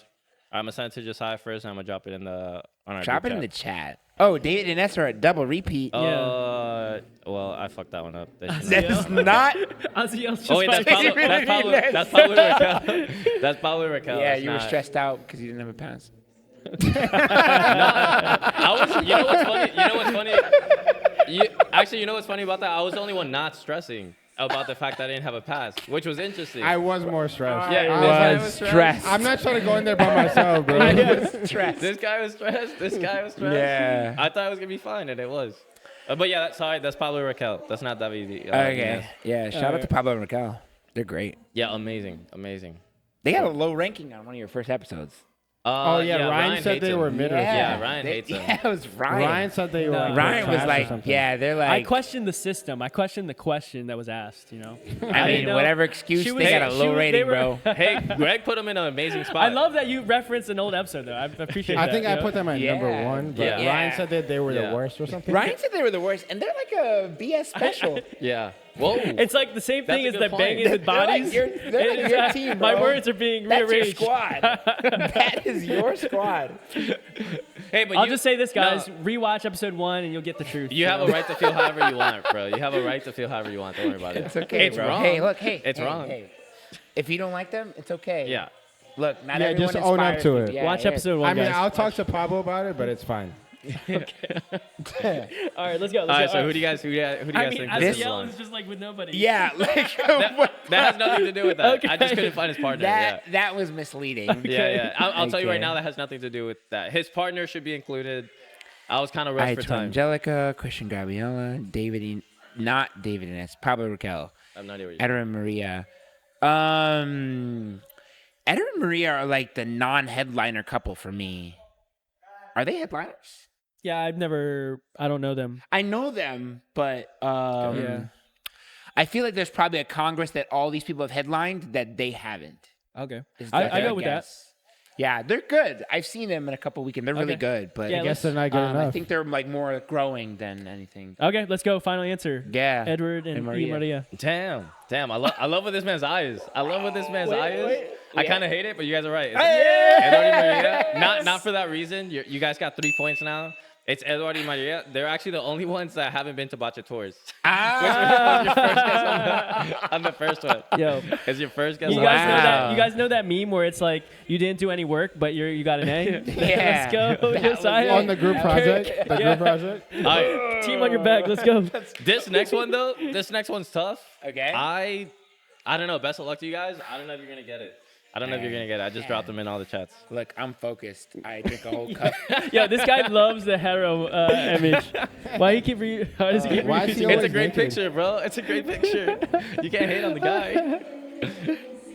I'm gonna send it to Josiah first, and I'm gonna drop it in the on our
Drop it
group
in the
chat.
chat. Oh, David and Ness are a double repeat.
Well, I fucked that one up. They shouldn't-
That's not.
Aziel's just
Oh wait, that's
fine.
Pablo. That's Pablo. That's Pablo Raquel. That's Pablo Raquel.
Yeah,
That's
you were
not-
stressed out because you didn't have a pass.
I was. You know what's funny? You know what's funny? You know what's funny about that? I was the only one not stressing about the fact that I didn't have a pass, which was interesting.
I was more stressed.
Yeah,
I
was
stressed.
I'm not trying to go in there by myself, bro.
stressed.
This guy was stressed. This guy was stressed.
Yeah.
I thought it was gonna be fine, and it was. But yeah, sorry, that's Pablo Raquel. That's not David.
Okay. Yeah. Shout out to Pablo and Raquel. They're great.
Yeah, amazing.
They had a low ranking on one of your first episodes.
Oh, yeah, Ryan said
hates
they
him.
were mid or
Yeah, Ryan hates them.
Yeah, it was Ryan.
Ryan said they were.
No.
like,
Ryan was
trash or
like,
something.
yeah, they're like.
I questioned the system. I questioned the question that was asked. You know.
I
didn't
mean,
know-
whatever excuse,
She
they
was-
got a
she
low
was-
rating,
they were-
bro.
Hey, Greg put him in an amazing spot.
I love that you referenced an old episode though. I appreciate that.
I think
you
I
know?
put them at
Yeah.
number one, but
Yeah.
Ryan said that they were
Yeah.
the worst or something.
Ryan said they were the worst, and they're like a BS special.
Yeah. Whoa.
It's like the same
That's
thing
a
as
good
the
point.
banging with
They're like
bodies.
your- they're like
It is,
your team,
My
bro.
words are being
That's your
rearranged.
squad. That is your squad.
Hey, but
I'll
you,
just say this, guys.
No,
Rewatch episode 1 and you'll get the truth.
you have a right to feel however you want, bro. You have a right to feel however you want. Don't worry about it.
It's okay,
It's
bro.
wrong.
Hey, look, hey.
It's
hey,
wrong.
Hey. If you don't like them, it's okay.
Yeah.
Look, not
Yeah,
everyone
just own up
inspires
to
you.
it.
Yeah,
Watch
yeah.
episode 1,
I mean,
guys.
I'll talk to Pablo about it, but it's fine.
All right, let's go.
All right.
Let's go.
So who do you guys think
I mean,
this is
Aziel
on?
is just like with nobody.
Yeah, like
That has nothing to do with that. I just
Okay.
couldn't find his partner.
that was misleading.
Yeah. I'll tell you right
Okay.
now that has nothing to do with that. His partner should be included. I was kind of
I
rushed
had
for time.
Angelica, Christian Gabriella, not David Inez, Pablo Raquel,
I'm not even.
Eder and Maria. Eder and Maria are like the non-headliner couple for me. Are they headliners?
Yeah, I don't know them.
I know them, but
Yeah.
I feel like there's probably a congress that all these people have headlined that they haven't.
Okay.
is
I
definitely
go
a
with that.
guess. Yeah, they're good. I've seen them in a couple weekends. They're really
Okay.
good, but
Yeah,
I guess they're not good
I
enough.
think they're like more growing than anything.
Okay, let's go. Final answer.
Yeah.
Edward and
Maria.
Maria.
Damn. I love what this man's eye is. I love what this man's eye is. I kind of hate it, but you guys are right. It's Edward and Maria. Not for that reason. You guys got 3 points now. It's Edward and Maria. They're actually the only ones that haven't been to Bacha tours. On the first one.
Yo,
It's your first guess.
you guys know that. You guys know that meme where it's like you didn't do any work, but you got an A.
Yeah.
Let's go,
That was
Josiah.
On the group project. The group project.
All right.
Team on your back. Let's go.
This next one though, this next one's tough.
Okay.
I don't know. Best of luck to you guys. I don't know if you're gonna get it. I just dropped them in all the chats.
Look, I'm focused. I drink a whole cup.
Yo, this guy loves the hero image. Why does he keep
Why is he
reusing
It's
always
a great
naked?
picture, bro. It's a great picture. You can't hate on the guy.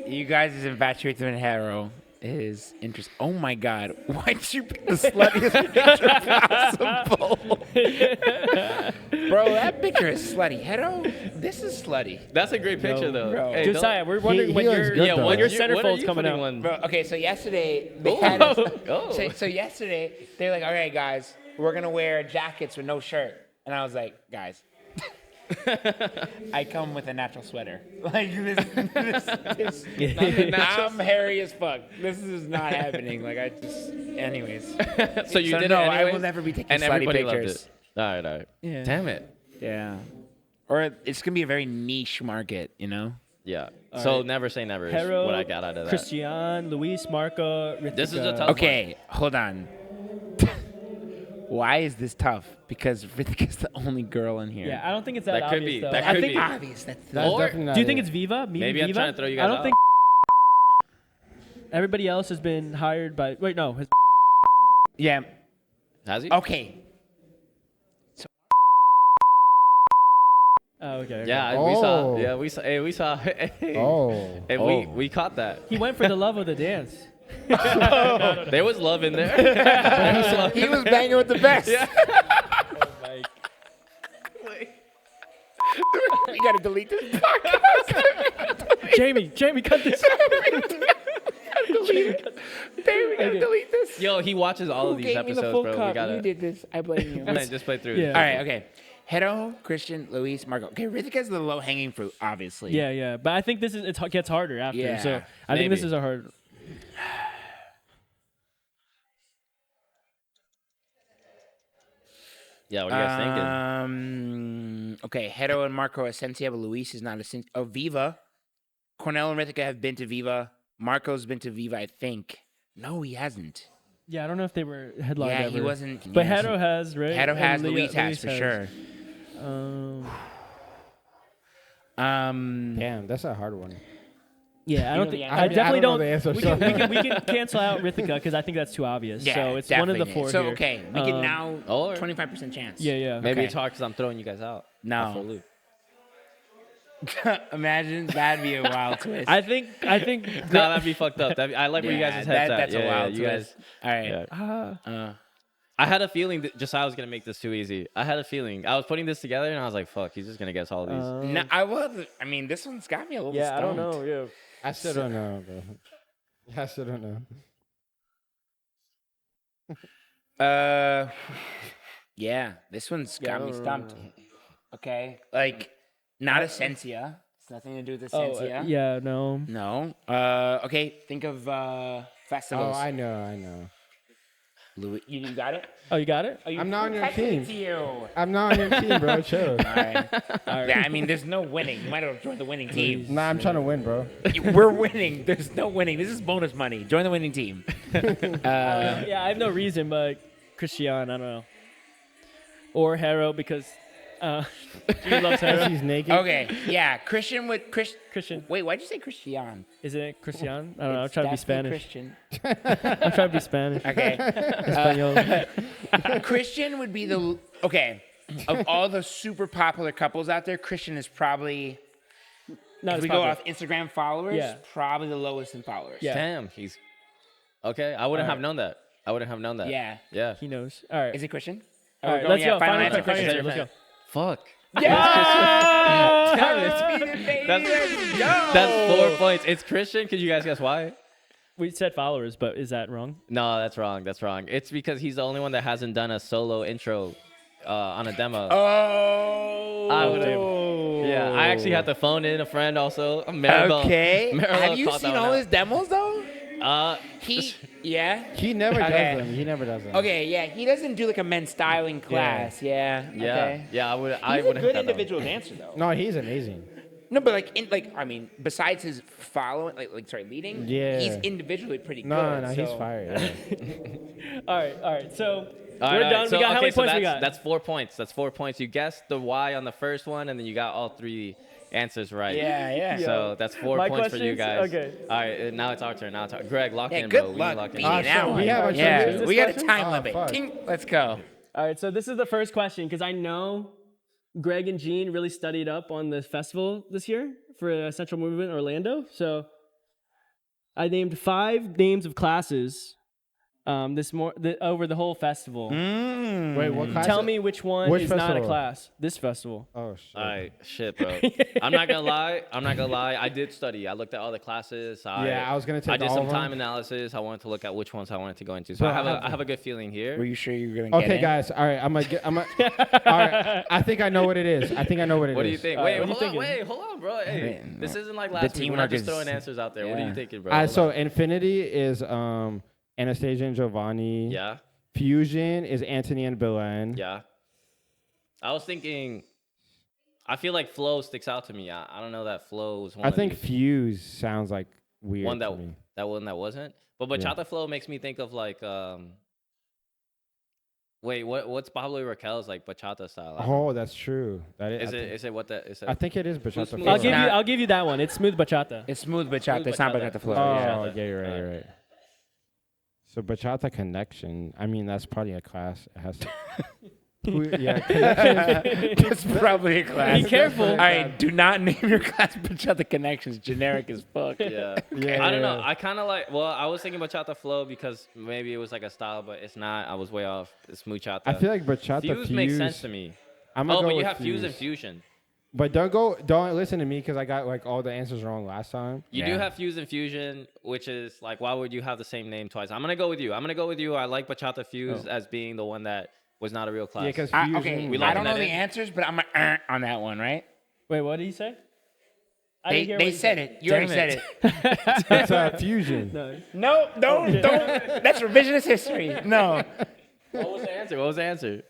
You guys' infatuation with Haro is interesting. Oh my God. Why'd you pick the sluttiest picture possible? Bro, that picture is slutty. Haro, this is slutty.
That's a great picture, though.
bro.
Hey, don't-
Josiah, we're wondering
he
when
looks
your
good, though.
when your
when are
centerfold's
you
coming
putting
out.
one?
Bro, okay, so yesterday they had us,
Oh.
so yesterday they're like, all right, guys, we're gonna wear jackets with no shirt, and I was like, guys, I come with a natural sweater. Like this I'm hairy as fuck. This is not happening. Like anyways.
So you
So
did
no,
it
I
anyways,
will never be taking
and
slutty
everybody loved
pictures.
it. All right.
Yeah.
Damn it.
Yeah. Or it's gonna be a very niche market, you know.
Yeah.
All
So
right.
never say never is
Hero,
what I got out of that.
Christian, Luis, Marco, Ritika.
This is a tough
Okay, hold on. Why is this tough? Because Ritika's the only girl in here.
Yeah, I don't think it's that,
That could
obvious
be.
though.
That
I
could
think.
be.
Obvious. That's
That's
Or-
definitely not
Do you think
it.
it's Viva?
Maybe I'm
Viva?
trying to throw you
I
guys
don't
out.
think. Everybody else has been hired by. Wait, no.
yeah.
Has he?
Okay.
Oh, okay.
Yeah,
Oh.
we saw. Yeah, we saw. Hey, we saw. Hey.
Oh.
And
Oh.
we caught that.
He went for the love of the dance.
There was love in there. There was love.
He was banging with the best.
Yeah.
We gotta delete this podcast.
Jamie, cut this.
Baby, we gotta delete this.
Yo, he watches all of
Who
these
gave me the
episodes,
full
bro. We
cup?
gotta.
You did this. I blame you.
Man, just play through.
Yeah.
All right, okay. Hero, Christian, Luis, Marco. Okay, Ritika's the low-hanging fruit, obviously.
Yeah. But I think it gets harder after.
Yeah,
so I think this
maybe.
is a hard.
Yeah, what are you guys thinking?
Okay, Hero and Marco Asensia, but Luis is not Asensia. Oh, Viva. Cornell and Ritika have been to Viva. Marco's been to Viva, I think. No, he hasn't.
Yeah, I don't know if they were headlined
Yeah,
ever.
he wasn't.
But
yeah,
Hero has, right?
Hero
And
has,
Leah-
Luis has, for sure.
Damn, that's a hard one.
Yeah, I
You
don't
know
think.
the
I
answer?
definitely
I don't
don't.
know the answer,
we,
so-
can cancel out Rithika because I think that's too obvious.
Yeah,
so it's one of the
definitely.
four
So,
here.
okay, we can
Um,
now
or-
25% chance.
Yeah.
Maybe
Okay.
it's hard because I'm throwing you guys out.
No.
Off a loop.
Imagine that'd be a wild twist.
I think.
No, that'd be fucked up. I like where you guys' heads at.
That's
Yeah,
a wild
you
twist. All right.
Yeah. I had a feeling that Josiah was gonna make this too easy. I had a feeling. I was putting this together and I was like, "Fuck, he's just gonna guess all of these."
No, I was. I mean, this one's got me a little.
Yeah, I don't
stumped.
know. Yeah.
I still don't know, bro. I still don't know.
Yeah, this one's got me
I don't
stumped. Okay, like not Essentia. It's nothing to do with
Oh,
Essentia.
yeah. No.
No. Okay, think of festivals.
Oh, I know.
Louis, you got it?
Oh, you got it?
Oh, you
I'm not on your
texted it
team.
to you. All
I'm not on your team, bro. Chill.
right. Yeah, I mean, there's no winning. You might have joined the winning team.
Nah, I'm trying to win, bro.
We're winning. There's no winning. This is bonus money. Join the winning team.
Yeah, I have no reason, but Christian, I don't know. Or Hero because he loves Hero.
He's naked.
Okay, yeah, Christian with
Christian.
Wait, why'd you say Christian?
Isn't it Christian? I don't know. I'm
It's
trying to be
definitely
Spanish.
Christian.
I'm trying to be Spanish.
Okay.
Espanol.
Christian would be the okay of all the super popular couples out there. Christian is probably
Not
if
as
we go
popular.
off Instagram followers,
Yeah.
probably the lowest in followers.
Yeah.
Damn, he's okay. I wouldn't
All
have known that. I wouldn't have known that.
Yeah.
Yeah.
He knows. All right.
Is it Christian?
All
Are we
right,
going
let's
yet?
go. Final
answer,
answer. Final
Christian.
answer. Let's go.
Fuck.
Yeah.
That's 4 points. It's Christian. Could you guys guess why?
We said followers, but is that wrong?
No, that's wrong. That's wrong. It's because he's the only one that hasn't done a solo intro on a demo.
Oh.
I would've- Yeah, I actually had to phone in a friend also. Maribel.
Okay.
Maribel
Have you
caught that
seen
one
all
out.
his demos though? Yeah.
He never
Okay.
does them. He never does them.
Okay, yeah, he doesn't do like a men's styling class. Yeah.
Yeah,
Okay.
yeah. I would.
He's
I
a
would
good individual dancer though.
No, he's amazing.
No, but I mean, besides his following, leading,
Yeah.
he's individually pretty good.
No, he's
so-
fire. Yeah.
All right. So
All
we're
right,
done.
so-
We got how
okay,
many
so
points we got?
That's 4 points. That's 4 points. You guessed the Y on the first one, and then you got all 3 answers right.
Yeah.
So that's 4
My
points for you
questions?
guys.
Okay.
All right, now it's our turn. Greg, lock
Yeah,
in, bro.
good
We
luck
lock in.
beating that
so
one.
we have a
yeah,
chance.
we got a
Question?
time
Oh,
limit.
fuck.
Ting, let's go.
All right, so this is the first question because I know Greg and Gene really studied up on the festival this year for Central Movement Orlando. So I named 5 names of classes over the whole festival.
Wait, what class?
Tell me which one
Which
is not a
festival?
class. This festival.
Oh shit.
All right, shit, bro. I'm not gonna lie. I did study. I looked at all the classes.
Yeah, I was gonna take
I did
all
some
of them.
time analysis. I wanted to look at which ones I wanted to go into. So
But
I have a good feeling here.
Were you sure you were gonna get
Okay,
in?
guys. All right, all right, I think I know what it is.
What do you think?
All right,
Wait,
what are you
hold on, bro. Hey,
Wait,
this isn't like
the
last week. We're
teamwork
not just
is-
throwing answers out there. What are
yeah.
you thinking, bro?
All right,
Hold
so
on.
Infinity is Anastasia and Giovanni.
Yeah,
Fusion is Anthony and Belen.
yeah. I was thinking. I feel like Flow sticks out to me. I don't know that Flow was one.
I
of
think
these.
Fuse sounds like weird.
one
to
that
me.
one that wasn't. But Bachata Flow makes me think of like wait, what's Pablo y Raquel's like bachata style?
Oh, that's true. That is.
Is it what that is?
I think it is bachata.
smooth?
flow.
I'll give
not-
you. I'll give you that one. It's smooth bachata.
It's smooth bachata. It's not
bachata.
bachata flow.
Oh,
Yeah.
yeah, you're right. You're right. So bachata connection. I mean, that's probably a class. It has to. Yeah, connection.
That's probably a class.
Be careful.
All right, do not name your class Bachata Connections. Generic as fuck.
Yeah.
Yeah,
I don't know.
yeah.
I kind of like. Well, I was thinking bachata flow because maybe it was like a style, but it's not. I was way off. It's muchata.
I feel like bachata
Fuse makes sense to me.
I'm gonna
Oh,
go
but you
with
have fuse and fusion.
But don't listen to me because I got like all the answers wrong last time.
You
Yeah.
do have fuse and fusion, which is like, why would you have the same name twice? I'm gonna go with you. I like bachata fuse as being the one that was not a real class.
Yeah, because
Okay,
We
I
locking
don't know
that
the
in?
answers, but I'm on that one, right?
Wait, what did he say? I
They
didn't hear what
they
he
said it. You already
Damn
said
it.
it.
it's fusion.
No.
No, don't. That's revisionist history. No.
What was the answer? What was the answer?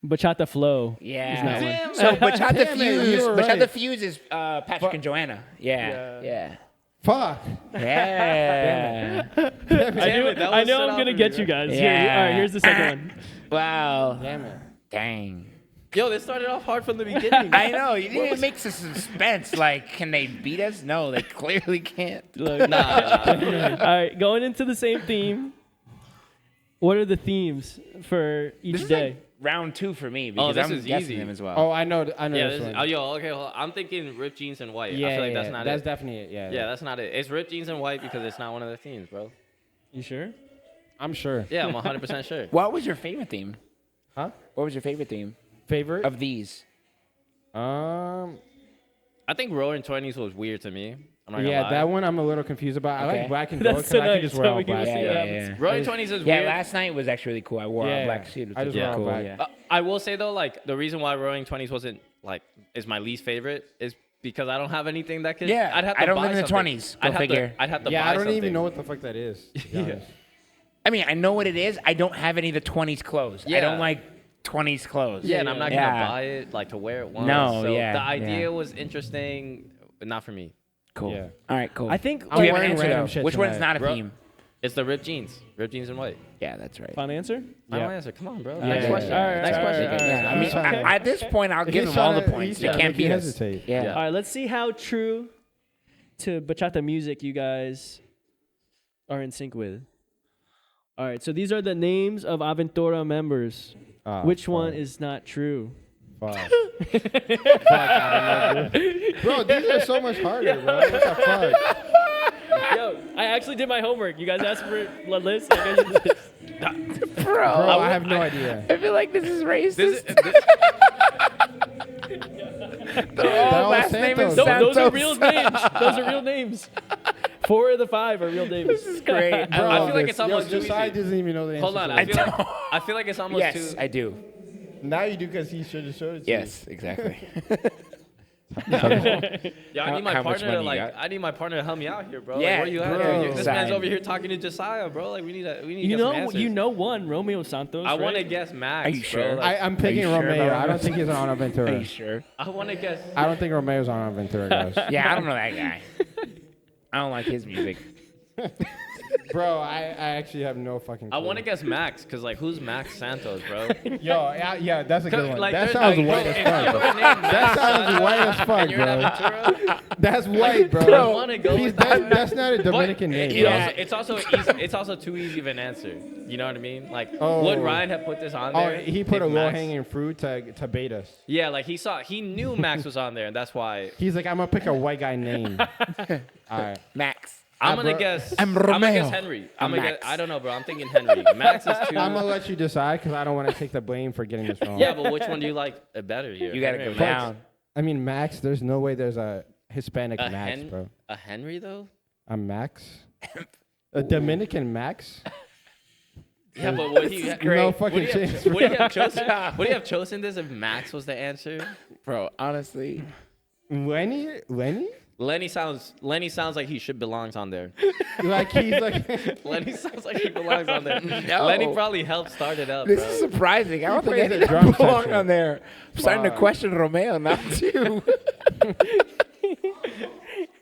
Bachata flow.
Yeah.
not one.
Damn
So
it.
Bachata
Damn it, you
Fuse.
were
Bachata
right.
Fuse is Patrick and Joanna. Yeah.
Fuck.
Yeah.
I knew,
it, that
I
was
know
set
I'm
off
gonna
for
get
me,
you guys.
Yeah.
Here, all right, here's the second one.
Wow.
Damn it.
Dang.
Yo, this started off hard from the beginning.
I know. You didn't even make the suspense. Like, can they beat us? No, they clearly can't.
Look,
nah.
all right, going into the same theme. What are the themes for each
This is
day?
like round 2 for me because
this
I'm
is
guessing
easy.
them as well.
Oh, I know.
Yeah,
this
this is,
one.
okay, hold on. I'm thinking ripped jeans and white.
Yeah,
I feel like
yeah,
that's not
that's
it.
definitely it. Yeah.
Yeah, that's not it. It's ripped jeans and white because it's not one of the themes, bro.
You sure?
I'm sure.
Yeah, I'm 100% sure.
What was your favorite theme?
Huh?
What was your favorite theme
Favorite?
of these?
I think Roaring 20s was weird to me. I'm not gonna
Yeah,
lie.
that one I'm a little confused about. I
Okay.
like black and gold
That's
because I
tonight,
can just
so
wear all
we can
black.
see
Yeah,
what
yeah,
happens.
yeah.
Roaring 20s is
Yeah,
weird.
last night was actually really cool. I wore a
Yeah,
black suit. It
I
was
just
really
wore all
cool.
black.
Yeah.
I will say though, like the reason why Roaring 20s wasn't like is my least favorite is because I don't have anything that could.
Yeah,
I'd have to
I don't
buy
live in the
something.
20s. Go
I'd have
figure.
To, I'd have to
Yeah,
buy
I don't
something.
even know what the fuck that is. to be honest.
I mean, I know what it is. I don't have any of the 20s clothes. I
Yeah.
don't like 20s clothes.
Yeah, and I'm not gonna
Yeah.
buy it like to wear it once.
No,
so
yeah,
the idea
yeah.
was interesting, but not for me.
Cool.
Yeah.
All right, cool.
I think
Do we have an
wearing
answer
random
though?
shit
Which one's
tonight.
not a
Bro.
theme?
It's the ripped jeans and white.
Yeah, that's right.
final answer.
Final
Yeah.
answer. Come on, bro.
Yeah,
Next
yeah,
question.
yeah.
All right,
Next
all right,
question.
all right.
Yeah, I mean,
Okay.
at this point, I'll give
He's
them all the
trying to-
points.
he's
They
trying to
can't
make
beat
you
us.
hesitate.
Yeah.
Yeah.
All right, let's see how true to bachata music you guys are in sync with. All right, so these are the names of Aventura members.
Ah,
Which one
fuck.
is not true?
Fuck. Fuck, I don't know, bro, these are so much harder, bro. What the fuck?
Yo, I actually did my homework. You guys asked for a list. I guess you did.
Bro,
Bro, I have no idea.
I feel like this is racist.
This is,
last name is
Santos.
Those are
Santos.
real names. Those are real names. 4 of the 5 are real names. This is
great.
I feel like it's almost too
Josiah
easy.
doesn't even know the answer.
Hold on,
to
I
this.
feel like it's almost
Yes,
too.
I do.
Now you do because he should have showed it to
Yes, exactly.
Yeah, I need my
How much
partner to
money you
like.
got?
I need my partner to help me out here, bro.
Yeah,
like, where you at?
bro.
This man's
Sign.
over here talking to Josiah, bro. Like we need to
You
get some
know,
answers.
you know one, Romeo Santos.
I want to
right?
guess Max.
Are you
bro.
sure?
Like,
I'm picking
Are you sure
Romeo.
about
I don't think he's on
Are
Ventura.
you sure?
I want to guess.
I don't think Romeo's on Ventura, guys.
Yeah, I don't know that guy. I don't like his music.
Bro, I actually have no fucking clue.
I want to guess Max, cause like who's Max Santos, bro?
Yo, yeah, that's a good one.
Like,
That
there's-
sounds
like,
white
bro,
as
if
fuck.
you
bro.
were named
That
Max
sounds
Santos
white as fuck,
and you're in
bro.
Aventura,
That's white, bro.
I wanna go with that.
That's not a Dominican
but
name.
it
bro.
also- it's also too easy of an answer. You know what I mean? Like,
Oh.
would Ryan have put this on
Oh,
there?
he put
if
a low
Max-
hanging fruit to bait us.
Yeah, like he knew Max was on there, and that's why.
He's like, I'm gonna pick a white guy name. All right.
Max.
I'm gonna
bro-
guess.
I'm
gonna
Romeo.
guess Henry.
I'm
gonna guess,
Max.
I don't know, bro. I'm thinking Henry. Max is too.
I'm gonna let you decide because I don't want to take the blame for getting this wrong.
Yeah, but which one do you like better here?
You gotta
Henry
go
or Max?
down.
I mean, Max. There's no way there's a Hispanic
A
Max,
Hen-
bro.
A Henry though?
A Max. A Dominican Max.
Yeah, but would he?
No
would
fucking
he have-
chance.
Would he have chosen? Would he have chosen this if Max was the answer?
Bro, honestly.
Lenny?
Lenny sounds like he should belongs on there.
Like he's like.
Lenny sounds like he belongs on there.
No.
Lenny probably helped start it up,
This
bro.
is surprising. I don't think
plays the
any
drum
of them belong
section.
on there. I'm starting to
Fuck.
question Romeo now, too.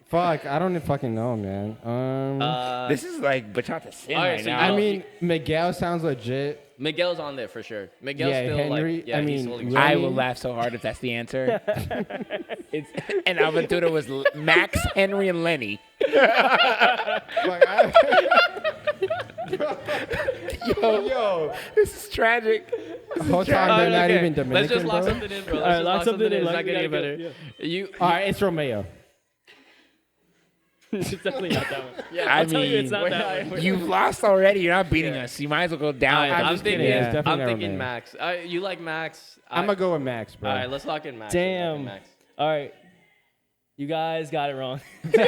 Fuck, I don't even fucking know, man.
This is like bachata sin
All right,
right
so you
now.
know-
I mean, Miguel sounds legit.
Miguel's on there for sure. Miguel's
Yeah,
still
Henry,
like, yeah,
I
he's
mean,
still
I
Lenny-
will laugh so hard if that's the answer. And Aventura was Max, Henry, and Lenny.
Like,
Yo, this is tragic.
whole time they're not even Dominican,
Let's just lock
bro.
something in, bro. Let's
All right,
just
lock something in,
It's
like,
not
we
getting
gotta
better.
go,
You,
All right, it's Romeo.
It's definitely not that one.
I
I'll tell you, it's
mean,
not that one.
you've lost already. You're not beating us. You might as well go down.
all right,
I'm
I'm
just
thinking.
kidding. It's definitely
I'm
not
thinking
Romeo.
Max. You like Max?
I'm gonna go with Max, bro.
All right, let's lock in Max.
Damn.
Max.
All right. You guys got it wrong.
Who was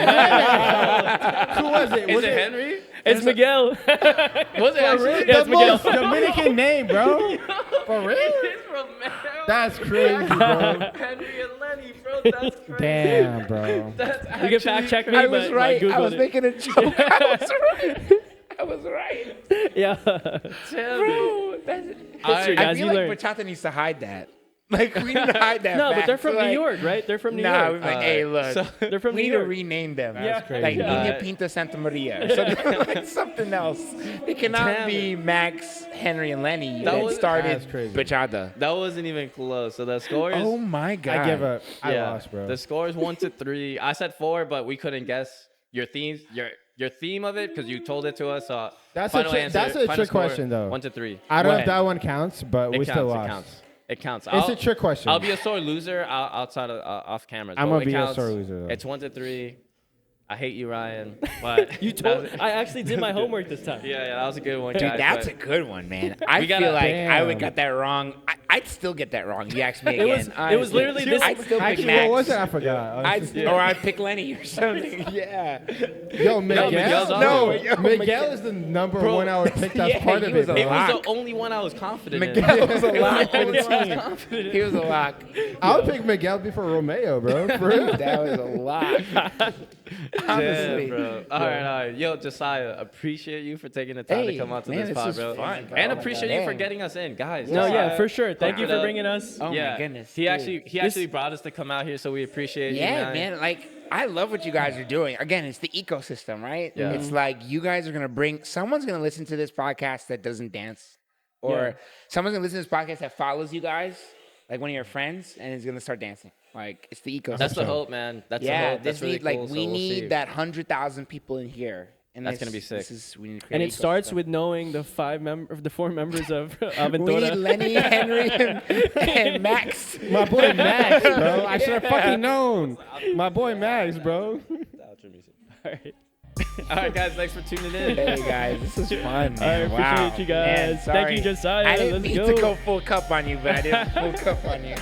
it?
Is
Was
it Henry?
It's Miguel.
Was it actually?
Yeah, it's Miguel.
most Dominican name, bro? For real?
It's Romeo.
That's crazy, bro.
Henry and Lenny, bro. That's crazy.
Damn, bro.
That's
You can fact check me,
I
but
was
like,
right. I
Google
was
it.
making a joke. I was right. I was right.
Yeah.
Bro, that's,
History,
I
guys,
feel
you
like
learn.
bachata needs to hide that. Like, we need to hide that.
No, but
fact.
they're from
Like,
New York, right? They're from New
Nah,
York.
we're like, hey, look.
so-
They're from
we
New
need to
York.
rename them.
That's crazy.
Like
Yeah.
Niña Pinta Santa Maria or something, like something else. It cannot
Damn
be Max, Henry, and Lenny
That
that,
was-
started
That's crazy.
bachata.
That wasn't even close. So the score is.
Oh my god!
I give up. I
yeah,
lost, bro.
The score is 1-3. I said 4, but we couldn't guess your themes. Your theme of it because you told it to us.
That's
final
a
answer,
that's a
final
trick
score,
question, though.
1-3.
I don't know if
When?
that one counts, but
It
we
counts.
still
It
lost.
counts. It counts.
It's a trick question.
I'll be a sore loser outside of off cameras.
I'm
but
gonna
it
be a
counts.
sore loser, though.
It's 1-3. I hate you, Ryan. But
You told. I actually did my homework this time.
yeah, that was a good one,
Dude,
guys.
that's
but
a good one, man. I
We
feel
gotta-
like I would
Damn.
get that wrong. I'd still get that wrong. You asked me
It
again.
was- it was
honestly.
literally this-
I'd still pick
Actually,
Max.
what was it? I forgot.
Or I'd pick Lenny or something. Yeah.
Yo, Miguel.
Miguel's on
No,
there.
yo,
Miguel is the number one I would pick. That's
Yeah,
part
he
of
was
it.
a
It
bro.
was
lock.
the only one I was confident in.
Miguel was a
It was
lock
the
for
only
the
one I was
team.
confident in.
He was a lock.
I would pick Miguel before Romeo, bro. For real.
That was a lock. Honestly.
Yeah, bro. All right. Yo, Josiah, appreciate you for taking the time to
Hey,
come out to
man,
this
this
pod,
was
bro.
fun, bro.
And
Oh my
appreciate
God.
you for
Damn.
getting us in, guys.
No, yeah,
Josiah,
for sure. Thank you
it
for
up.
bringing us.
Oh
yeah.
my goodness.
He
dude.
actually brought us to come out here, so we appreciate you.
Yeah, man. Like, I love what you guys are doing. Again, it's the ecosystem, right?
Yeah.
It's like you guys are gonna someone's gonna listen to this podcast that doesn't dance, or
Yeah.
someone's gonna listen to this podcast that follows you guys, like one of your friends, and is gonna start dancing. Like, it's the ecosystem.
That's the hope, man. That's the
yeah,
hope. That's
this
really
need, like
cool. so
we
we'll
need
see.
that 100,000 people in here. And
That's
this-
gonna be sick.
This is, we need to create
And
an
it starts
ecosystem.
with knowing the 4 members of
We need
Aventura.
Lenny, Henry, and Max.
My boy Max, bro. I should have fucking known. My boy Max, bro.
All right.
All right, guys. Thanks for tuning in.
Hey guys, this is fun.
I
Man.
appreciate
Wow.
you guys.
Man,
Thank you,
sorry.
Josiah.
I didn't
Let's
mean
go.
to go full cup on you, but I didn't full cup on you.